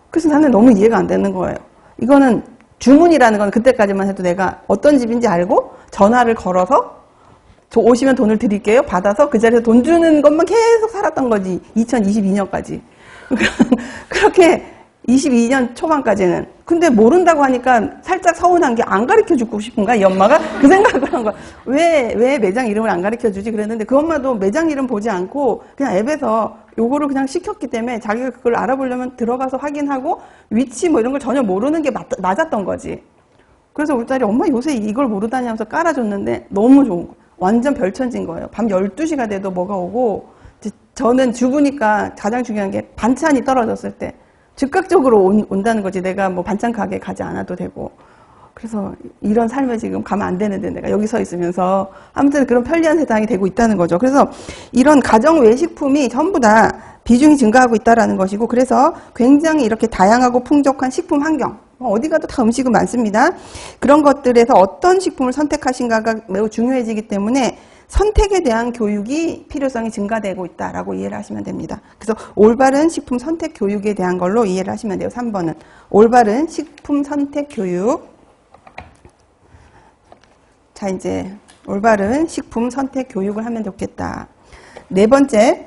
그래서 나는 너무 이해가 안 되는 거예요. 이거는 주문이라는 건 그때까지만 해도 내가 어떤 집인지 알고 전화를 걸어서 저 오시면 돈을 드릴게요. 받아서 그 자리에서 돈 주는 것만 계속 살았던 거지. 2022년까지. 그렇게 22년 초반까지는. 근데 모른다고 하니까 살짝 서운한 게 안 가르쳐 주고 싶은가? 이 엄마가? 그 생각을 한 거야. 왜 매장 이름을 안 가르쳐 주지? 그랬는데 그 엄마도 매장 이름 보지 않고 그냥 앱에서 요거를 그냥 시켰기 때문에 자기가 그걸 알아보려면 들어가서 확인하고 위치 뭐 이런 걸 전혀 모르는 게 맞았던 거지. 그래서 우리 딸이 엄마 요새 이걸 모르다니 하면서 깔아줬는데 너무 좋은 거야. 완전 별천진 거예요. 밤 12시가 돼도 뭐가 오고, 저는 주부니까 가장 중요한 게 반찬이 떨어졌을 때 즉각적으로 온다는 거지. 내가 뭐 반찬 가게 가지 않아도 되고. 그래서 이런 삶에 지금 가면 안 되는데 내가 여기 서 있으면서 아무튼 그런 편리한 세상이 되고 있다는 거죠. 그래서 이런 가정 외식품이 전부 다 비중이 증가하고 있다는 것이고, 그래서 굉장히 이렇게 다양하고 풍족한 식품 환경, 어디 가도 다 음식은 많습니다. 그런 것들에서 어떤 식품을 선택하신가가 매우 중요해지기 때문에 선택에 대한 교육이 필요성이 증가되고 있다라고 이해를 하시면 됩니다. 그래서 올바른 식품 선택 교육에 대한 걸로 이해를 하시면 돼요. 3번은 올바른 식품 선택 교육. 자, 이제 올바른 식품 선택 교육을 하면 좋겠다. 4번째,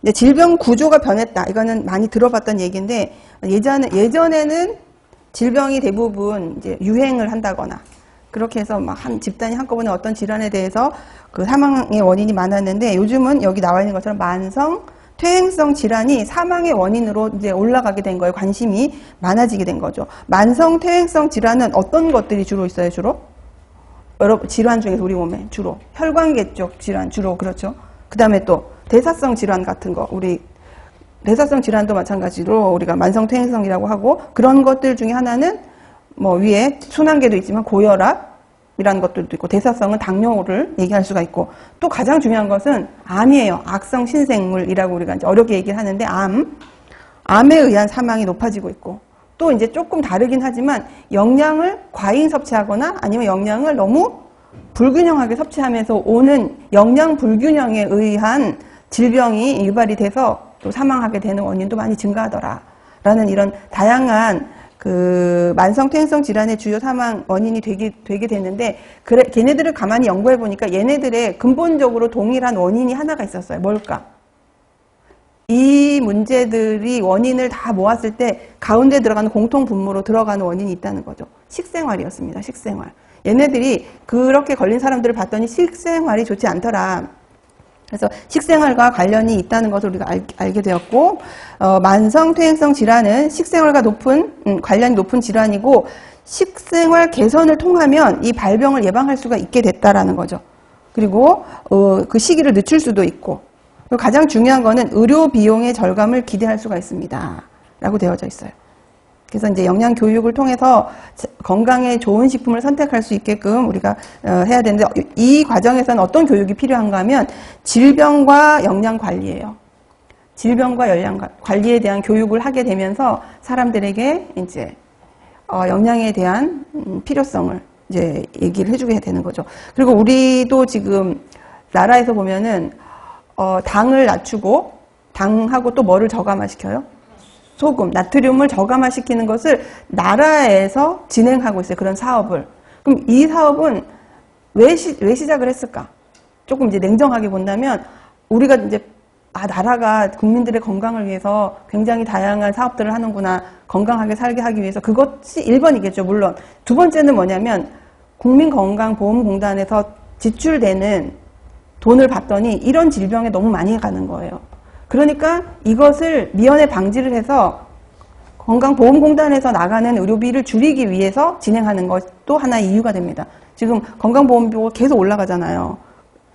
이제 질병 구조가 변했다. 이거는 많이 들어봤던 얘기인데, 예전에는 질병이 대부분 이제 유행을 한다거나, 그렇게 해서 막 한 집단이 한꺼번에 어떤 질환에 대해서 그 사망의 원인이 많았는데, 요즘은 여기 나와 있는 것처럼 만성 퇴행성 질환이 사망의 원인으로 이제 올라가게 된 거예요. 관심이 많아지게 된 거죠. 만성 퇴행성 질환은 어떤 것들이 주로 있어요, 주로? 여러 질환 중에서 우리 몸에 주로. 혈관계 쪽 질환, 주로, 그렇죠. 그 다음에 또 대사성 질환 같은 거, 우리 대사성 질환도 마찬가지로 우리가 만성 퇴행성이라고 하고, 그런 것들 중에 하나는 뭐 위에 순환계도 있지만 고혈압이라는 것들도 있고, 대사성은 당뇨를 얘기할 수가 있고, 또 가장 중요한 것은 암이에요. 악성 신생물이라고 우리가 이제 어렵게 얘기를 하는데, 암에 의한 사망이 높아지고 있고, 또 이제 조금 다르긴 하지만 영양을 과잉 섭취하거나 아니면 영양을 너무 불균형하게 섭취하면서 오는 영양 불균형에 의한 질병이 유발이 돼서 또 사망하게 되는 원인도 많이 증가하더라. 라는 이런 다양한 그 만성 퇴행성 질환의 주요 사망 원인이 되게 됐는데, 그래, 걔네들을 가만히 연구해 보니까 얘네들의 근본적으로 동일한 원인이 하나가 있었어요. 뭘까? 이 문제들이 원인을 다 모았을 때 가운데 들어가는 공통 분모로 들어가는 원인이 있다는 거죠. 식생활이었습니다. 식생활. 얘네들이 그렇게 걸린 사람들을 봤더니 식생활이 좋지 않더라. 그래서 식생활과 관련이 있다는 것을 우리가 알게 되었고, 만성 퇴행성 질환은 식생활과 관련이 높은 질환이고, 식생활 개선을 통하면 이 발병을 예방할 수가 있게 됐다라는 거죠. 그리고 그 시기를 늦출 수도 있고, 그리고 가장 중요한 거는 의료 비용의 절감을 기대할 수가 있습니다. 라고 되어져 있어요. 그래서 이제 영양 교육을 통해서 건강에 좋은 식품을 선택할 수 있게끔 우리가 해야 되는데, 이 과정에서는 어떤 교육이 필요한가 하면 질병과 영양 관리예요. 질병과 영양 관리에 대한 교육을 하게 되면서 사람들에게 이제 영양에 대한 필요성을 이제 얘기를 해주게 되는 거죠. 그리고 우리도 지금 나라에서 보면은 당을 낮추고, 당하고 또 뭐를 저감화시켜요? 소금, 나트륨을 저감화시키는 것을 나라에서 진행하고 있어요. 그런 사업을. 그럼 이 사업은 왜 시작을 했을까? 조금 이제 냉정하게 본다면, 우리가 이제, 나라가 국민들의 건강을 위해서 굉장히 다양한 사업들을 하는구나. 건강하게 살게 하기 위해서. 그것이 1번이겠죠, 물론. 두 번째는 뭐냐면, 국민건강보험공단에서 지출되는 돈을 봤더니 이런 질병에 너무 많이 가는 거예요. 그러니까 이것을 미연에 방지를 해서 건강보험공단에서 나가는 의료비를 줄이기 위해서 진행하는 것도 하나의 이유가 됩니다. 지금 건강보험료가 계속 올라가잖아요.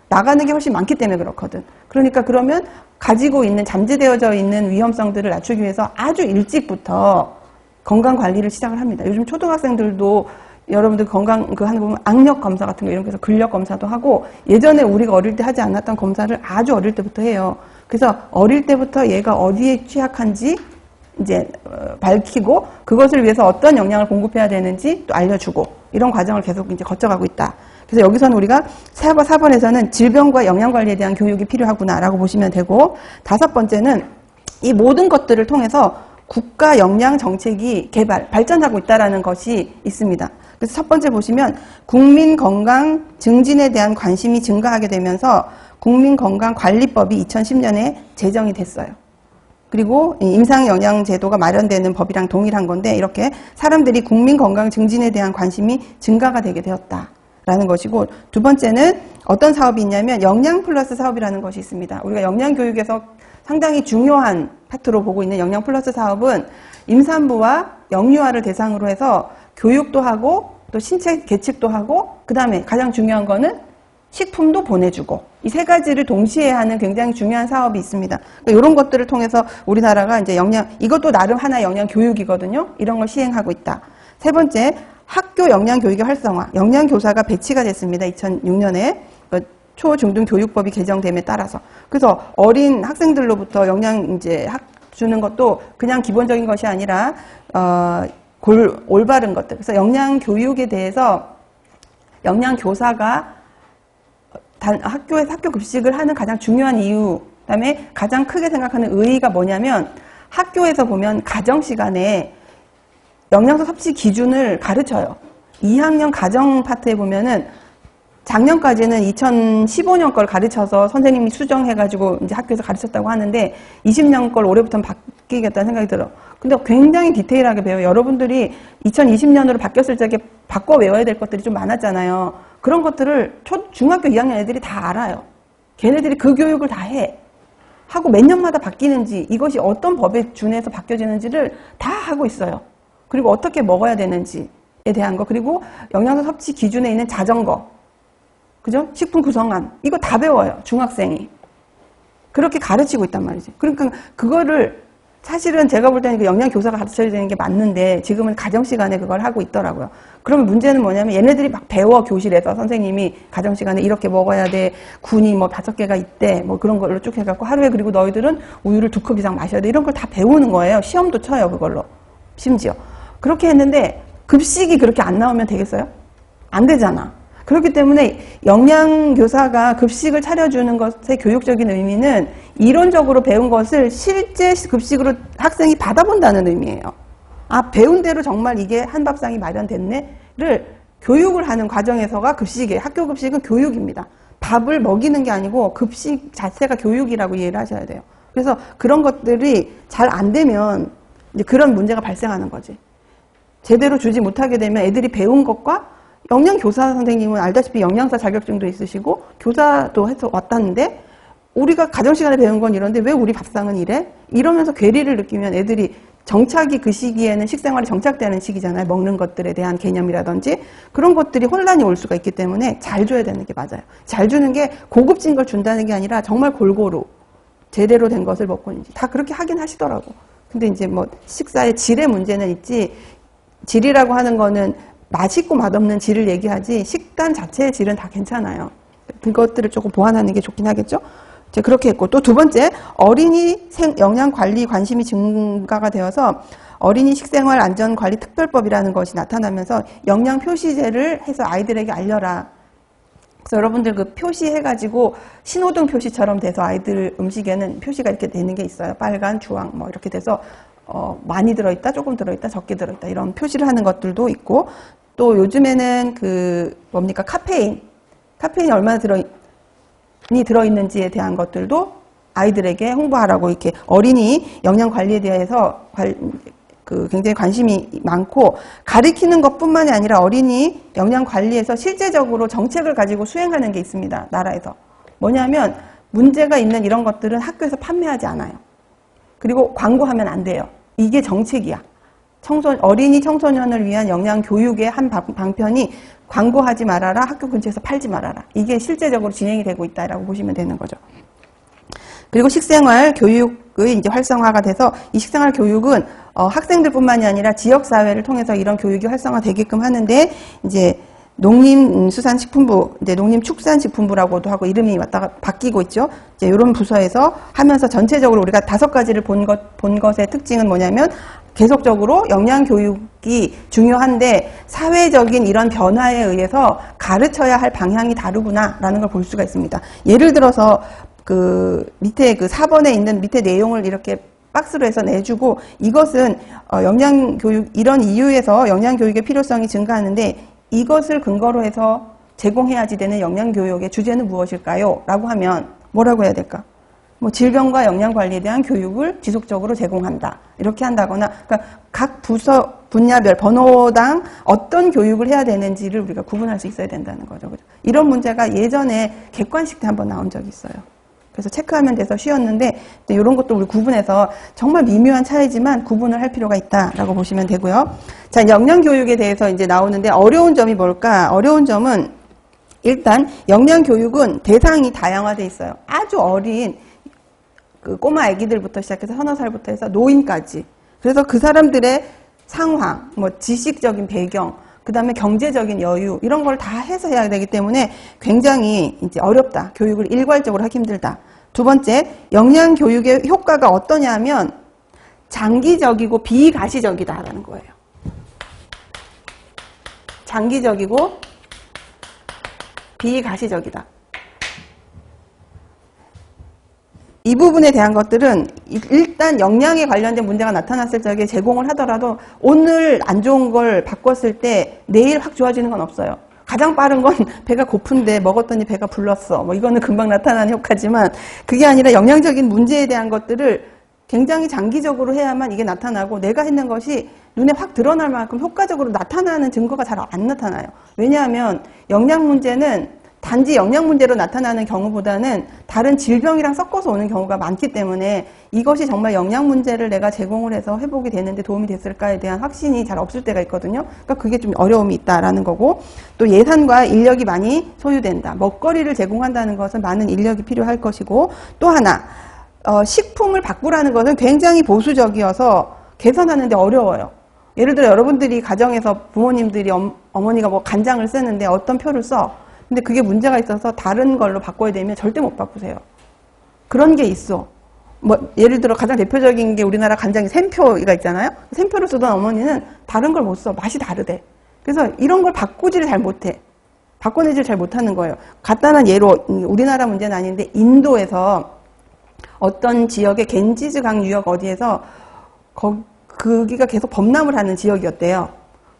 나가는 게 훨씬 많기 때문에 그렇거든. 그러니까 그러면 가지고 있는, 잠재되어져 있는 위험성들을 낮추기 위해서 아주 일찍부터 건강관리를 시작을 합니다. 요즘 초등학생들도 여러분들 건강 하는 거 보면 악력 검사 같은 거 이런 거에서 근력 검사도 하고, 예전에 우리가 어릴 때 하지 않았던 검사를 아주 어릴 때부터 해요. 그래서 어릴 때부터 얘가 어디에 취약한지 이제 밝히고, 그것을 위해서 어떤 영양을 공급해야 되는지 또 알려주고, 이런 과정을 계속 이제 거쳐가고 있다. 그래서 여기서는 우리가 4번에서는 질병과 영양 관리에 대한 교육이 필요하구나라고 보시면 되고, 5번째는 이 모든 것들을 통해서 국가 영양 정책이 발전하고 있다라는 것이 있습니다. 그래서 첫 번째 보시면 국민 건강 증진에 대한 관심이 증가하게 되면서 국민건강관리법이 2010년에 제정이 됐어요. 그리고 임상영양제도가 마련되는 법이랑 동일한 건데, 이렇게 사람들이 국민건강 증진에 대한 관심이 증가가 되게 되었다라는 것이고, 두 번째는 어떤 사업이 있냐면 영양 플러스 사업이라는 것이 있습니다. 우리가 영양교육에서 상당히 중요한 파트로 보고 있는 영양 플러스 사업은 임산부와 영유아를 대상으로 해서 교육도 하고 또 신체 계측도 하고, 그 다음에 가장 중요한 거는 식품도 보내주고, 이 세 가지를 동시에 하는 굉장히 중요한 사업이 있습니다. 그러니까 이런 것들을 통해서 우리나라가 이제 이것도 나름 하나의 영양 교육이거든요. 이런 걸 시행하고 있다. 세 번째, 학교 영양 교육의 활성화. 영양교사가 배치가 됐습니다. 2006년에. 초중등 교육법이 개정됨에 따라서. 그래서 어린 학생들로부터 영양 이제 주는 것도 그냥 기본적인 것이 아니라 올바른 것들. 그래서 영양 교육에 대해서 영양 교사가 학교에서 학교 급식을 하는 가장 중요한 이유, 그다음에 가장 크게 생각하는 의의가 뭐냐면, 학교에서 보면 가정 시간에 영양소 섭취 기준을 가르쳐요. 2학년 가정 파트에 보면은 작년까지는 2015년 걸 가르쳐서 선생님이 수정해가지고 이제 학교에서 가르쳤다고 하는데 20년 걸 올해부터는 바뀌겠다는 생각이 들어. 근데 굉장히 디테일하게 배워요. 여러분들이 2020년으로 바뀌었을 적에 바꿔 외워야 될 것들이 좀 많았잖아요. 그런 것들을 중학교 2학년 애들이 다 알아요. 걔네들이 그 교육을 다 해. 하고 몇 년마다 바뀌는지, 이것이 어떤 법에 준해서 바뀌어지는지를 다 하고 있어요. 그리고 어떻게 먹어야 되는지에 대한 거, 그리고 영양소 섭취 기준에 있는 자전거, 그죠? 식품 구성안, 이거 다 배워요, 중학생이. 그렇게 가르치고 있단 말이지. 그러니까 그거를 사실은 제가 볼 때는 그 영양교사가 가르쳐야 되는 게 맞는데 지금은 가정시간에 그걸 하고 있더라고요. 그러면 문제는 뭐냐면 얘네들이 막 배워, 교실에서 선생님이 가정시간에 이렇게 먹어야 돼, 균이 뭐 5개가 있대, 뭐 그런 걸로 쭉 해갖고 하루에, 그리고 너희들은 우유를 2컵 이상 마셔야 돼, 이런 걸 다 배우는 거예요. 시험도 쳐요, 그걸로. 심지어. 그렇게 했는데 급식이 그렇게 안 나오면 되겠어요? 안 되잖아. 그렇기 때문에 영양교사가 급식을 차려주는 것의 교육적인 의미는 이론적으로 배운 것을 실제 급식으로 학생이 받아본다는 의미예요. 아, 배운 대로 정말 이게 한밥상이 마련됐네를 교육을 하는 과정에서가 급식이에요. 학교 급식은 교육입니다. 밥을 먹이는 게 아니고 급식 자체가 교육이라고 이해를 하셔야 돼요. 그래서 그런 것들이 잘 안 되면 이제 그런 문제가 발생하는 거지. 제대로 주지 못하게 되면 애들이 배운 것과, 영양교사 선생님은 알다시피 영양사 자격증도 있으시고 교사도 해서 왔다는데 우리가 가정시간에 배운 건 이런데 왜 우리 밥상은 이래? 이러면서 괴리를 느끼면 애들이 정착이, 그 시기에는 식생활이 정착되는 시기잖아요. 먹는 것들에 대한 개념이라든지 그런 것들이 혼란이 올 수가 있기 때문에 잘 줘야 되는 게 맞아요. 잘 주는 게 고급진 걸 준다는 게 아니라 정말 골고루 제대로 된 것을 먹고, 다 그렇게 하긴 하시더라고. 근데 이제 뭐 식사의 질의 문제는 있지, 질이라고 하는 거는 맛있고 맛없는 질을 얘기하지 식단 자체의 질은 다 괜찮아요. 그것들을 조금 보완하는 게 좋긴 하겠죠. 이제 그렇게 했고, 또 두 번째, 어린이 영양관리 관심이 증가가 되어서 어린이 식생활 안전관리 특별법이라는 것이 나타나면서 영양 표시제를 해서 아이들에게 알려라. 그래서 여러분들 그 표시해가지고 신호등 표시처럼 돼서 아이들 음식에는 표시가 이렇게 되는 게 있어요. 빨간, 주황 뭐 이렇게 돼서 많이 들어있다, 조금 들어있다, 적게 들어있다, 이런 표시를 하는 것들도 있고, 또 요즘에는 그 뭡니까, 카페인이 얼마나 들어있는지에 대한 것들도 아이들에게 홍보하라고 이렇게 어린이 영양 관리에 대해서 굉장히 관심이 많고, 가르치는 것뿐만이 아니라 어린이 영양 관리에서 실제적으로 정책을 가지고 수행하는 게 있습니다. 나라에서. 뭐냐면 문제가 있는 이런 것들은 학교에서 판매하지 않아요. 그리고 광고하면 안 돼요. 이게 정책이야. 어린이 청소년을 위한 영양 교육의 한 방편이 광고하지 말아라, 학교 근처에서 팔지 말아라. 이게 실제적으로 진행이 되고 있다라고 보시면 되는 거죠. 그리고 식생활 교육의 이제 활성화가 돼서, 이 식생활 교육은 학생들뿐만이 아니라 지역사회를 통해서 이런 교육이 활성화되게끔 하는데, 이제 농림수산식품부, 이제 농림축산식품부라고도 하고 이름이 왔다가 바뀌고 있죠. 이제 이런 부서에서 하면서 전체적으로 우리가 5가지를 본 것의 특징은 뭐냐면, 계속적으로 영양교육이 중요한데 사회적인 이런 변화에 의해서 가르쳐야 할 방향이 다르구나라는 걸 볼 수가 있습니다. 예를 들어서 그 밑에 그 4번에 있는 밑에 내용을 이렇게 박스로 해서 내주고, 이것은 영양교육, 이런 이유에서 영양교육의 필요성이 증가하는데 이것을 근거로 해서 제공해야지 되는 영양교육의 주제는 무엇일까요? 라고 하면 뭐라고 해야 될까? 뭐 질병과 영양관리에 대한 교육을 지속적으로 제공한다. 이렇게 한다거나, 그러니까 각 부서, 분야별, 번호당 어떤 교육을 해야 되는지를 우리가 구분할 수 있어야 된다는 거죠. 그죠? 이런 문제가 예전에 객관식 때 한번 나온 적이 있어요. 그래서 체크하면 돼서 쉬웠는데, 이런 것도 우리 구분해서 정말 미묘한 차이지만 구분을 할 필요가 있다라고 보시면 되고요. 자, 영양교육에 대해서 이제 나오는데 어려운 점이 뭘까? 어려운 점은 일단 영양교육은 대상이 다양화돼 있어요. 아주 어린 그 꼬마 아기들부터 시작해서 서너 살부터 해서 노인까지. 그래서 그 사람들의 상황, 뭐 지식적인 배경, 그 다음에 경제적인 여유, 이런 걸 다 해서 해야 되기 때문에 굉장히 이제 어렵다. 교육을 일괄적으로 하기 힘들다. 두 번째, 영양교육의 효과가 어떠냐 하면 장기적이고 비가시적이다라는 거예요. 장기적이고 비가시적이다. 이 부분에 대한 것들은 일단 영양에 관련된 문제가 나타났을 적에 제공을 하더라도 오늘 안 좋은 걸 바꿨을 때 내일 확 좋아지는 건 없어요. 가장 빠른 건 배가 고픈데 먹었더니 배가 불렀어. 뭐 이거는 금방 나타나는 효과지만 그게 아니라 영양적인 문제에 대한 것들을 굉장히 장기적으로 해야만 이게 나타나고 내가 했는 것이 눈에 확 드러날 만큼 효과적으로 나타나는 증거가 잘 안 나타나요. 왜냐하면 영양 문제는 단지 영양 문제로 나타나는 경우보다는 다른 질병이랑 섞어서 오는 경우가 많기 때문에 이것이 정말 영양 문제를 내가 제공을 해서 회복이 되는데 도움이 됐을까에 대한 확신이 잘 없을 때가 있거든요. 그러니까 그게 좀 어려움이 있다라는 거고, 또 예산과 인력이 많이 소요된다. 먹거리를 제공한다는 것은 많은 인력이 필요할 것이고, 또 하나 식품을 바꾸라는 것은 굉장히 보수적이어서 개선하는데 어려워요. 예를 들어 여러분들이 가정에서 부모님들이 어머니가 뭐 간장을 쓰는데 어떤 표를 써. 근데 그게 문제가 있어서 다른 걸로 바꿔야 되면 절대 못 바꾸세요. 그런 게 있어. 뭐 예를 들어 가장 대표적인 게 우리나라 간장이 샘표가 있잖아요. 샘표를 쓰던 어머니는 다른 걸 못 써. 맛이 다르대. 그래서 이런 걸 바꾸지를 잘 못해. 바꿔내지를 잘 못하는 거예요. 간단한 예로 우리나라 문제는 아닌데 인도에서 어떤 지역의 겐지스강 유역 어디에서 거기가 계속 범람을 하는 지역이었대요.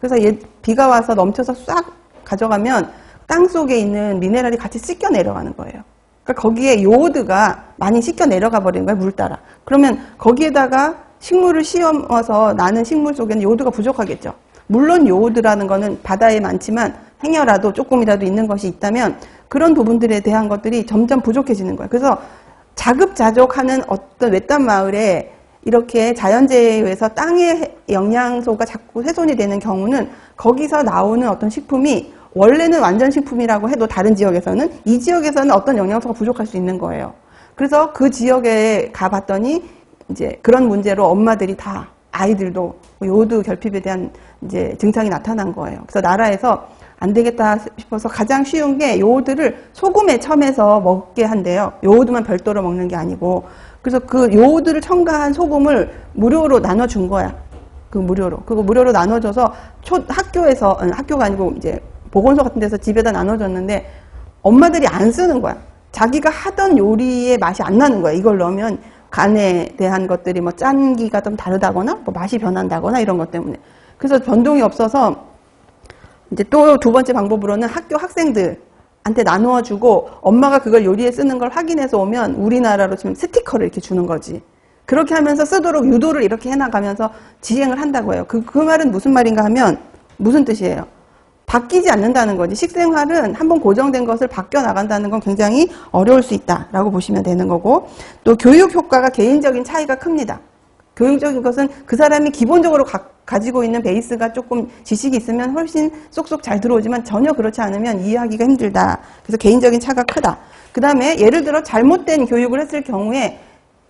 그래서 비가 와서 넘쳐서 싹 가져가면 땅 속에 있는 미네랄이 같이 씻겨 내려가는 거예요. 그러니까 거기에 요오드가 많이 씻겨 내려가 버리는 거예요, 물 따라. 그러면 거기에다가 식물을 심어서 나는 식물 속에는 요오드가 부족하겠죠. 물론 요오드라는 거는 바다에 많지만 행여라도 조금이라도 있는 것이 있다면 그런 부분들에 대한 것들이 점점 부족해지는 거예요. 그래서 자급자족하는 어떤 외딴 마을에 이렇게 자연재해에 의해서 땅의 영양소가 자꾸 훼손이 되는 경우는 거기서 나오는 어떤 식품이 원래는 완전 식품이라고 해도 다른 지역에서는 이 지역에서는 어떤 영양소가 부족할 수 있는 거예요. 그래서 그 지역에 가봤더니 이제 그런 문제로 엄마들이 다 아이들도 요오드 결핍에 대한 이제 증상이 나타난 거예요. 그래서 나라에서 안 되겠다 싶어서 가장 쉬운 게 요오드를 소금에 첨해서 먹게 한대요. 요오드만 별도로 먹는 게 아니고. 그래서 그 요오드를 첨가한 소금을 무료로 나눠준 거야. 그거 무료로 나눠줘서 학교에서, 학교가 아니고 이제 보건소 같은 데서 집에다 나눠줬는데 엄마들이 안 쓰는 거야. 자기가 하던 요리의 맛이 안 나는 거야. 이걸 넣으면 간에 대한 것들이 뭐 짠기가 좀 다르다거나 뭐 맛이 변한다거나 이런 것 때문에. 그래서 변동이 없어서 이제 또 두 번째 방법으로는 학교 학생들한테 나누어주고 엄마가 그걸 요리에 쓰는 걸 확인해서 오면 우리나라로 치면 스티커를 이렇게 주는 거지. 그렇게 하면서 쓰도록 유도를 이렇게 해나가면서 지행을 한다고 해요. 그 말은 무슨 말인가 하면 무슨 뜻이에요? 바뀌지 않는다는 거지. 식생활은 한번 고정된 것을 바뀌어 나간다는 건 굉장히 어려울 수 있다라고 보시면 되는 거고, 또 교육 효과가 개인적인 차이가 큽니다. 교육적인 것은 그 사람이 기본적으로 가지고 있는 베이스가 조금 지식이 있으면 훨씬 쏙쏙 잘 들어오지만 전혀 그렇지 않으면 이해하기가 힘들다. 그래서 개인적인 차가 크다. 그 다음에 예를 들어 잘못된 교육을 했을 경우에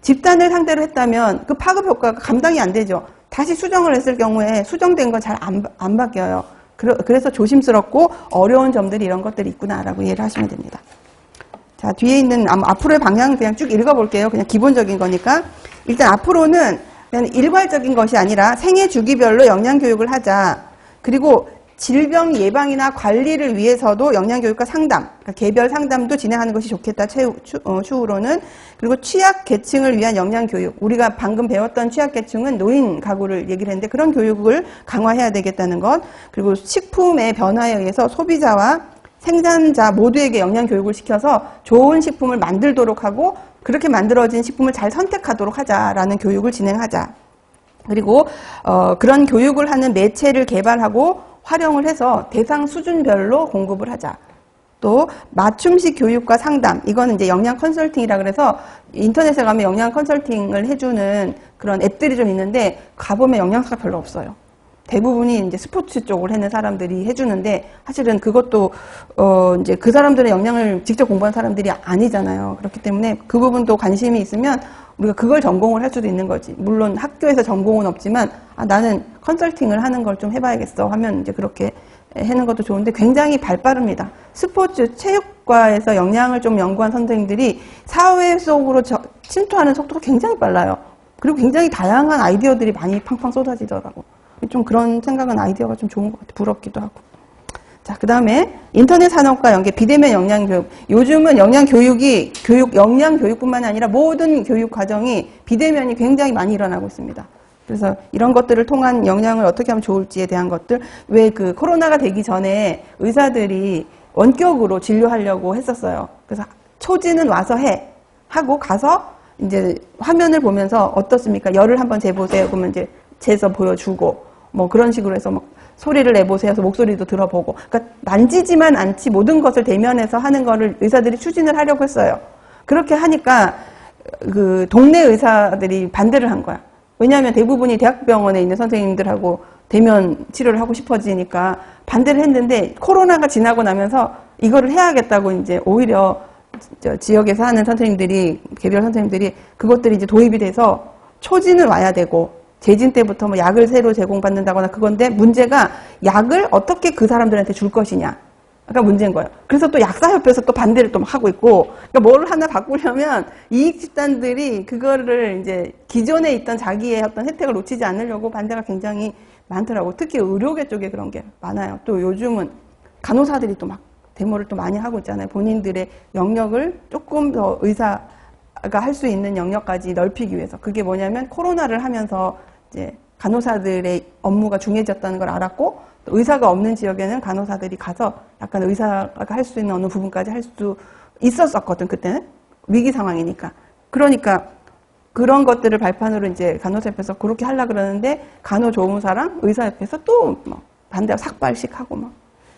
집단을 상대로 했다면 그 파급 효과가 감당이 안 되죠. 다시 수정을 했을 경우에 수정된 건 잘 안 바뀌어요. 그래서 조심스럽고 어려운 점들이 이런 것들이 있구나라고 이해를 하시면 됩니다. 자, 뒤에 있는 앞으로의 방향을 그냥 쭉 읽어볼게요. 그냥 기본적인 거니까. 일단 앞으로는 그냥 일괄적인 것이 아니라 생애 주기별로 영양교육을 하자. 그리고 질병 예방이나 관리를 위해서도 영양교육과 상담, 그러니까 개별 상담도 진행하는 것이 좋겠다, 추후로는. 그리고 취약계층을 위한 영양교육. 우리가 방금 배웠던 취약계층은 노인 가구를 얘기를 했는데 그런 교육을 강화해야 되겠다는 것. 그리고 식품의 변화에 의해서 소비자와 생산자 모두에게 영양교육을 시켜서 좋은 식품을 만들도록 하고 그렇게 만들어진 식품을 잘 선택하도록 하자라는 교육을 진행하자. 그리고 그런 교육을 하는 매체를 개발하고 활용을 해서 대상 수준별로 공급을 하자. 또 맞춤식 교육과 상담, 이거는 이제 영양 컨설팅이라 그래서 인터넷에 가면 영양 컨설팅을 해주는 그런 앱들이 좀 있는데 가보면 영양사가 별로 없어요. 대부분이 이제 스포츠 쪽을 하는 사람들이 해주는데 사실은 그것도 이제 그 사람들의 영양을 직접 공부한 사람들이 아니잖아요. 그렇기 때문에 그 부분도 관심이 있으면 우리가 그걸 전공을 할 수도 있는 거지. 물론 학교에서 전공은 없지만 나는 컨설팅을 하는 걸 좀 해봐야겠어 하면 이제 그렇게 하는 것도 좋은데 굉장히 발빠릅니다. 스포츠 체육과에서 영양을 좀 연구한 선생님들이 사회 속으로 침투하는 속도가 굉장히 빨라요. 그리고 굉장히 다양한 아이디어들이 많이 팡팡 쏟아지더라고. 좀 그런 생각은 아이디어가 좀 좋은 것 같아요. 부럽기도 하고. 자, 그 다음에 인터넷 산업과 연계, 비대면 영양교육. 요즘은 영양교육뿐만 아니라 모든 교육 과정이 비대면이 굉장히 많이 일어나고 있습니다. 그래서 이런 것들을 통한 영양을 어떻게 하면 좋을지에 대한 것들, 왜 그 코로나가 되기 전에 의사들이 원격으로 진료하려고 했었어요. 그래서 초지는 와서 해 하고 가서 이제 화면을 보면서 어떻습니까? 열을 한번 재보세요. 그러면 이제 재서 보여주고 뭐 그런 식으로 해서 막 소리를 내보세요. 해서 목소리도 들어보고. 그러니까 만지지만 않지 모든 것을 대면해서 하는 거를 의사들이 추진을 하려고 했어요. 그렇게 하니까 그 동네 의사들이 반대를 한 거야. 왜냐하면 대부분이 대학병원에 있는 선생님들하고 대면 치료를 하고 싶어지니까 반대를 했는데 코로나가 지나고 나면서 이거를 해야겠다고 이제 오히려 지역에서 하는 선생님들이, 개별 선생님들이 그것들이 이제 도입이 돼서 초진을 와야 되고 재진 때부터 뭐 약을 새로 제공받는다거나 그건데 문제가 약을 어떻게 그 사람들한테 줄 것이냐. 가 문제인 거예요. 그래서 또 약사협회에서 또 반대를 또 하고 있고, 그러니까 뭘 하나 바꾸려면 이익 집단들이 그거를 이제 기존에 있던 자기의 어떤 혜택을 놓치지 않으려고 반대가 굉장히 많더라고. 특히 의료계 쪽에 그런 게 많아요. 또 요즘은 간호사들이 또 막 데모를 또 많이 하고 있잖아요. 본인들의 영역을 조금 더 의사가 할 수 있는 영역까지 넓히기 위해서. 그게 뭐냐면 코로나를 하면서 이제 간호사들의 업무가 중해졌다는 걸 알았고, 의사가 없는 지역에는 간호사들이 가서 약간 의사가 할 수 있는 어느 부분까지 할 수 있었었거든, 그때는. 위기 상황이니까. 그러니까 그런 것들을 발판으로 이제 간호사협회에서 그렇게 하려고 그러는데, 간호조무사랑 의사협회에서 또 막 반대하고 삭발식 하고 막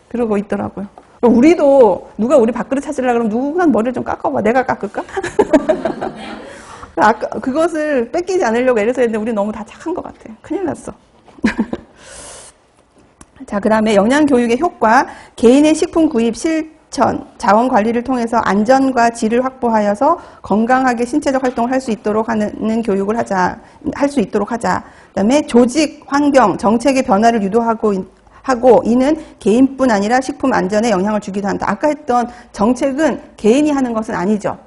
그러고 있더라고요. 우리도 누가 우리 밥그릇 찾으려고 그러면 누가 머리를 좀 깎아봐. 내가 깎을까? 아까 그것을 뺏기지 않으려고 애를 써야 되는데 우리 너무 다 착한 것 같아. 큰일 났어. 자, 그 다음에 영양교육의 효과, 개인의 식품 구입 실천, 자원 관리를 통해서 안전과 질을 확보하여서 건강하게 신체적 활동을 할 수 있도록 하는 교육을 할 수 있도록 하자. 그 다음에 조직, 환경, 정책의 변화를 유도하고 이는 개인뿐 아니라 식품 안전에 영향을 주기도 한다. 아까 했던 정책은 개인이 하는 것은 아니죠.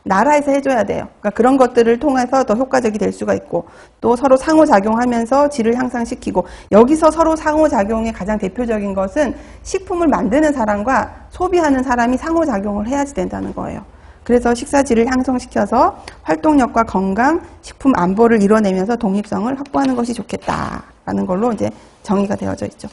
나라에서 해줘야 돼요. 그러니까 그런 것들을 통해서 더 효과적이 될 수가 있고, 또 서로 상호작용하면서 질을 향상시키고, 여기서 서로 상호작용의 가장 대표적인 것은 식품을 만드는 사람과 소비하는 사람이 상호작용을 해야지 된다는 거예요. 그래서 식사질을 향상시켜서 활동력과 건강, 식품 안보를 이뤄내면서 독립성을 확보하는 것이 좋겠다라는 걸로 이제 정의가 되어져 있죠.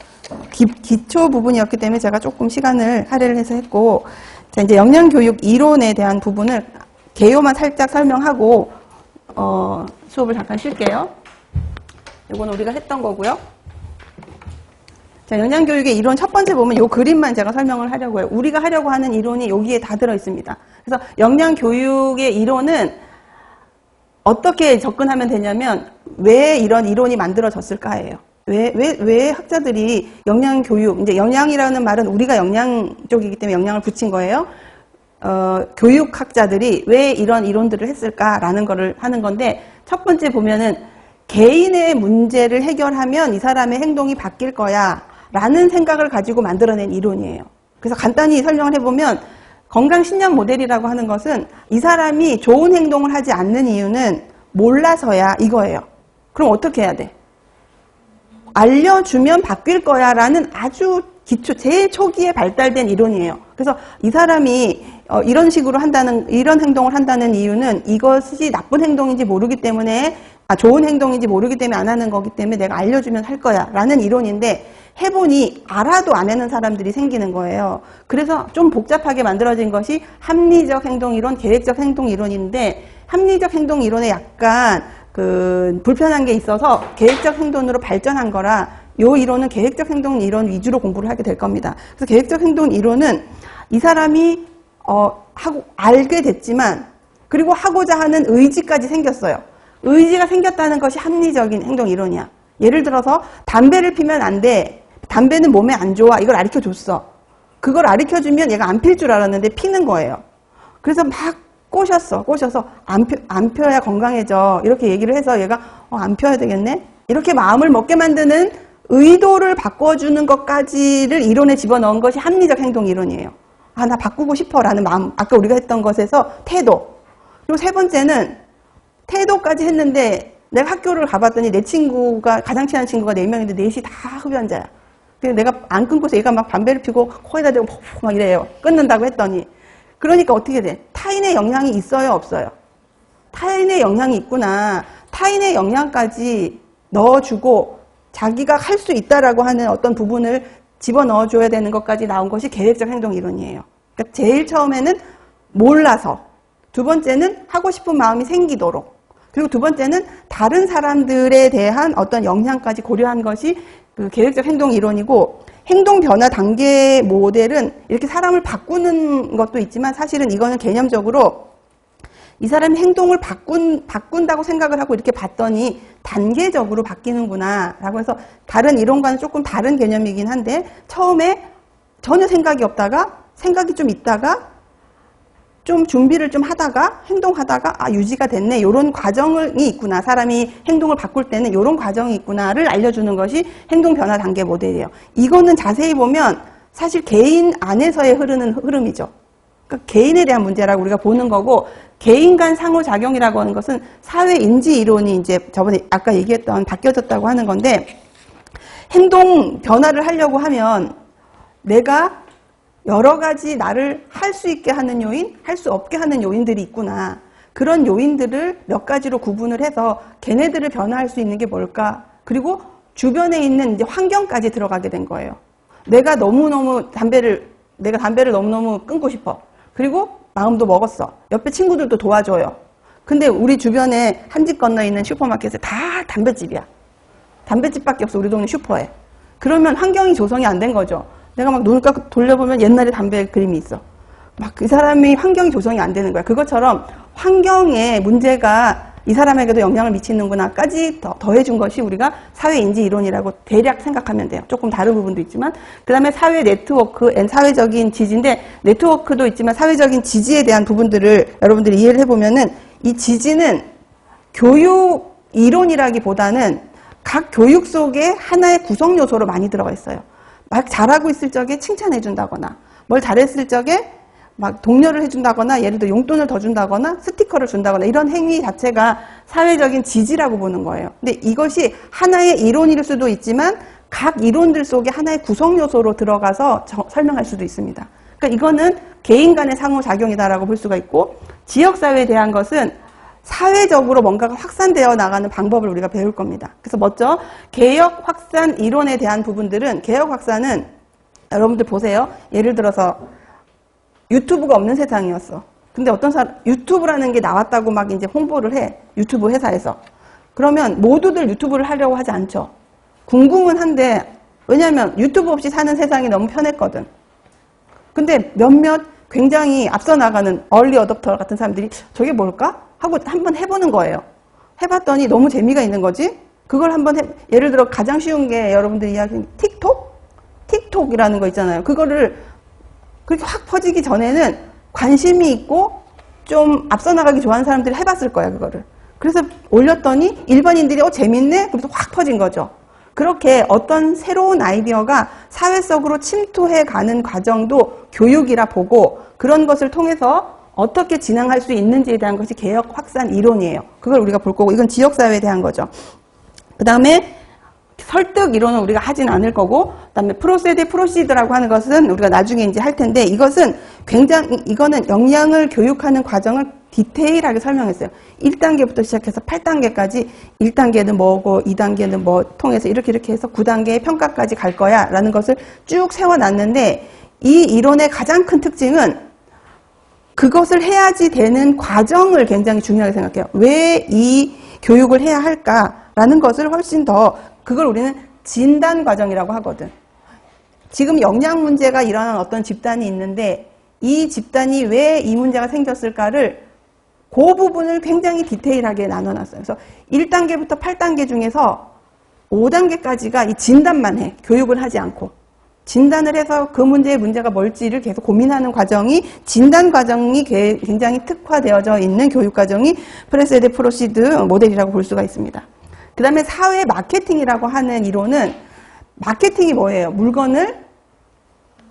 기초 부분이었기 때문에 제가 조금 시간을 할애를 해서 했고, 자, 이제 영양교육 이론에 대한 부분을 개요만 살짝 설명하고 수업을 잠깐 쉴게요. 이건 우리가 했던 거고요. 자, 영양교육의 이론 첫 번째 보면 이 그림만 제가 설명을 하려고 해요. 우리가 하려고 하는 이론이 여기에 다 들어 있습니다. 그래서 영양교육의 이론은 어떻게 접근하면 되냐면 왜 이런 이론이 만들어졌을까예요. 왜 학자들이 영양교육, 이제 영양이라는 말은 우리가 영양 쪽이기 때문에 영양을 붙인 거예요. 교육학자들이 왜 이런 이론들을 했을까라는 거를 하는 건데, 첫 번째 보면은 개인의 문제를 해결하면 이 사람의 행동이 바뀔 거야 라는 생각을 가지고 만들어낸 이론이에요. 그래서 간단히 설명을 해보면 건강신념 모델이라고 하는 것은 이 사람이 좋은 행동을 하지 않는 이유는 몰라서야 이거예요. 그럼 어떻게 해야 돼? 알려주면 바뀔 거야 라는 아주 기초, 제일 초기에 발달된 이론이에요. 그래서 이 사람이 이런 식으로 이런 행동을 한다는 이유는 이것이 나쁜 행동인지 모르기 때문에, 좋은 행동인지 모르기 때문에 안 하는 거기 때문에 내가 알려주면 할 거야 라는 이론인데, 해보니 알아도 안 하는 사람들이 생기는 거예요. 그래서 좀 복잡하게 만들어진 것이 합리적 행동이론, 계획적 행동이론인데, 합리적 행동이론에 약간 불편한 게 있어서 계획적 행동으로 발전한 거라, 요 이론은 계획적 행동 이론 위주로 공부를 하게 될 겁니다. 그래서 계획적 행동 이론은 이 사람이 알게 됐지만, 그리고 하고자 하는 의지까지 생겼어요. 의지가 생겼다는 것이 합리적인 행동 이론이야. 예를 들어서 담배를 피면 안 돼. 담배는 몸에 안 좋아. 이걸 가르쳐줬어. 그걸 가르쳐주면 얘가 안 필 줄 알았는데 피는 거예요. 그래서 막 꼬셔서 안 펴야 건강해져. 이렇게 얘기를 해서 얘가 안 펴야 되겠네. 이렇게 마음을 먹게 만드는 의도를 바꿔주는 것까지를 이론에 집어넣은 것이 합리적 행동 이론이에요. 나 바꾸고 싶어 라는 마음. 아까 우리가 했던 것에서 태도. 그리고 세 번째는 태도까지 했는데, 내가 학교를 가봤더니 내 친구가, 가장 친한 친구가 4명인데 넷이 다 흡연자야. 그래서 내가 안 끊고서 얘가 막 담배를 피고 코에다 대고 막 이래요. 끊는다고 했더니. 그러니까 어떻게 돼? 타인의 영향이 있어요, 없어요? 타인의 영향이 있구나. 타인의 영향까지 넣어주고 자기가 할 수 있다라고 하는 어떤 부분을 집어넣어줘야 되는 것까지 나온 것이 계획적 행동 이론이에요. 그러니까 제일 처음에는 몰라서, 두 번째는 하고 싶은 마음이 생기도록, 그리고 두 번째는 다른 사람들에 대한 어떤 영향까지 고려한 것이 그 계획적 행동 이론이고, 행동 변화 단계 모델은 이렇게 사람을 바꾸는 것도 있지만 사실은 이거는 개념적으로 이 사람이 행동을 바꾼다고 생각을 하고 이렇게 봤더니 단계적으로 바뀌는구나 라고 해서 다른 이론과는 조금 다른 개념이긴 한데, 처음에 전혀 생각이 없다가 생각이 좀 있다가 좀 준비를 좀 하다가 행동하다가 유지가 됐네, 이런 과정이 있구나, 사람이 행동을 바꿀 때는 이런 과정이 있구나를 알려주는 것이 행동 변화 단계 모델이에요. 이거는 자세히 보면 사실 개인 안에서의 흐르는 흐름이죠. 그러니까 개인에 대한 문제라고 우리가 보는 거고, 개인 간 상호작용이라고 하는 것은 사회 인지 이론이 이제 저번에 아까 얘기했던 바뀌어졌다고 하는 건데, 행동 변화를 하려고 하면 내가 여러 가지 나를 할 수 있게 하는 요인, 할 수 없게 하는 요인들이 있구나. 그런 요인들을 몇 가지로 구분을 해서 걔네들을 변화할 수 있는 게 뭘까? 그리고 주변에 있는 이제 환경까지 들어가게 된 거예요. 내가 담배를 너무너무 끊고 싶어. 그리고 마음도 먹었어. 옆에 친구들도 도와줘요. 근데 우리 주변에 한 집 건너 있는 슈퍼마켓에 다 담배집이야. 담배집밖에 없어, 우리 동네 슈퍼에. 그러면 환경이 조성이 안 된 거죠. 내가 막 눈을 깎고 돌려보면 옛날에 담배 그림이 있어. 막 그 사람이 환경이 조성이 안 되는 거야. 그것처럼 환경에 문제가 이 사람에게도 영향을 미치는구나까지 더해준 것이 우리가 사회인지 이론이라고 대략 생각하면 돼요. 조금 다른 부분도 있지만. 그 다음에 사회 네트워크, 사회적인 지지인데, 네트워크도 있지만 사회적인 지지에 대한 부분들을 여러분들이 이해를 해보면은, 이 지지는 교육 이론이라기보다는 각 교육 속에 하나의 구성 요소로 많이 들어가 있어요. 막 잘하고 있을 적에 칭찬해 준다거나, 뭘 잘했을 적에 막 독려를 해준다거나, 예를 들어 용돈을 더 준다거나 스티커를 준다거나, 이런 행위 자체가 사회적인 지지라고 보는 거예요. 근데 이것이 하나의 이론일 수도 있지만 각 이론들 속에 하나의 구성 요소로 들어가서 설명할 수도 있습니다. 그러니까 이거는 개인 간의 상호작용이다라고 볼 수가 있고, 지역사회에 대한 것은 사회적으로 뭔가가 확산되어 나가는 방법을 우리가 배울 겁니다. 그래서 먼저 개혁 확산 이론에 대한 부분들은, 개혁 확산은 여러분들 보세요. 예를 들어서 유튜브가 없는 세상이었어. 근데 어떤 사람, 유튜브라는 게 나왔다고 막 이제 홍보를 해. 유튜브 회사에서. 그러면 모두들 유튜브를 하려고 하지 않죠. 궁금은 한데, 왜냐면 유튜브 없이 사는 세상이 너무 편했거든. 근데 몇몇 굉장히 앞서 나가는 얼리 어댑터 같은 사람들이 저게 뭘까? 하고 한번 해보는 거예요. 해봤더니 너무 재미가 있는 거지? 그걸 한번 예를 들어 가장 쉬운 게 여러분들이 이야기하는 틱톡? 틱톡이라는 거 있잖아요. 그거를 그렇게 확 퍼지기 전에는 관심이 있고 좀 앞서 나가기 좋아하는 사람들이 해봤을 거야, 그거를. 그래서 올렸더니 일반인들이 재밌네? 그래서 확 퍼진 거죠. 그렇게 어떤 새로운 아이디어가 사회 속으로 침투해 가는 과정도 교육이라 보고, 그런 것을 통해서 어떻게 진행할 수 있는지에 대한 것이 개혁 확산 이론이에요. 그걸 우리가 볼 거고, 이건 지역사회에 대한 거죠. 그 다음에 설득 이론은 우리가 하진 않을 거고, 그 다음에 프로시드라고 하는 것은 우리가 나중에 이제 할 텐데, 이거는 역량을 교육하는 과정을 디테일하게 설명했어요. 1단계부터 시작해서 8단계까지 1단계는 뭐고 2단계는 뭐 통해서 이렇게 해서 9단계의 평가까지 갈 거야 라는 것을 쭉 세워놨는데, 이 이론의 가장 큰 특징은 그것을 해야지 되는 과정을 굉장히 중요하게 생각해요. 왜 이 교육을 해야 할까라는 것을 훨씬 더, 그걸 우리는 진단 과정이라고 하거든. 지금 역량 문제가 일어난 어떤 집단이 있는데, 이 집단이 왜 이 문제가 생겼을까를 그 부분을 굉장히 디테일하게 나눠놨어요. 그래서 1단계부터 8단계 중에서 5단계까지가 이 진단만 해. 교육을 하지 않고. 진단을 해서 그 문제가 뭘지를 계속 고민하는 과정이, 진단 과정이 굉장히 특화되어져 있는 교육 과정이 프레세드 프로시드 모델이라고 볼 수가 있습니다. 그 다음에 사회 마케팅이라고 하는 이론은, 마케팅이 뭐예요? 물건을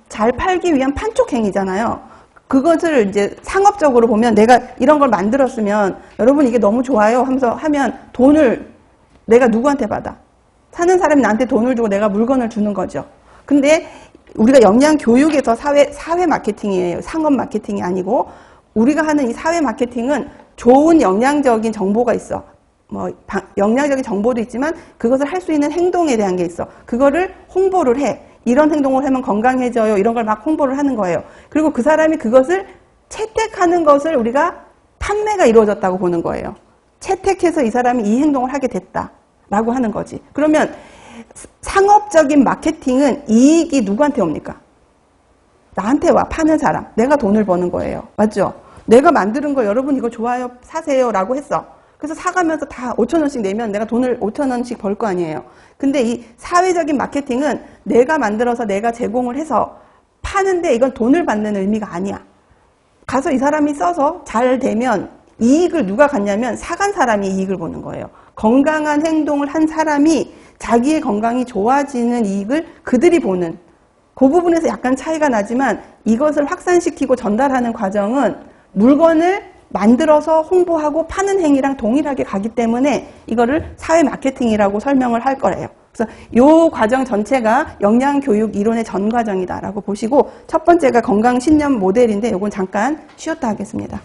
잘 팔기 위한 판촉행위잖아요. 그것을 이제 상업적으로 보면, 내가 이런 걸 만들었으면 여러분 이게 너무 좋아요 하면서 하면 돈을 내가 누구한테 받아? 사는 사람이 나한테 돈을 주고 내가 물건을 주는 거죠. 근데 우리가 역량 교육에서 사회 마케팅이에요. 상업 마케팅이 아니고, 우리가 하는 이 사회 마케팅은 좋은 역량적인 정보가 있어. 영양적인 정보도 있지만 그것을 할 수 있는 행동에 대한 게 있어. 그거를 홍보를 해. 이런 행동을 하면 건강해져요. 이런 걸 막 홍보를 하는 거예요. 그리고 그 사람이 그것을 채택하는 것을 우리가 판매가 이루어졌다고 보는 거예요. 채택해서 이 사람이 이 행동을 하게 됐다라고 하는 거지. 그러면 상업적인 마케팅은 이익이 누구한테 옵니까? 나한테 와, 파는 사람. 내가 돈을 버는 거예요. 맞죠? 내가 만드는 거 여러분 이거 좋아요, 사세요 라고 했어. 그래서 사가면서 다 5,000원씩 내면 내가 돈을 5,000원씩 벌 거 아니에요. 근데 이 사회적인 마케팅은 내가 만들어서 내가 제공을 해서 파는데 이건 돈을 받는 의미가 아니야. 가서 이 사람이 써서 잘 되면 이익을 누가 갖냐면 사간 사람이 이익을 보는 거예요. 건강한 행동을 한 사람이 자기의 건강이 좋아지는 이익을 그들이 보는, 그 부분에서 약간 차이가 나지만 이것을 확산시키고 전달하는 과정은 물건을 만들어서 홍보하고 파는 행위랑 동일하게 가기 때문에 이거를 사회 마케팅이라고 설명을 할 거예요. 그래서 이 과정 전체가 영양교육 이론의 전 과정이다라고 보시고, 첫 번째가 건강신념 모델인데 이건 잠깐 쉬었다 하겠습니다.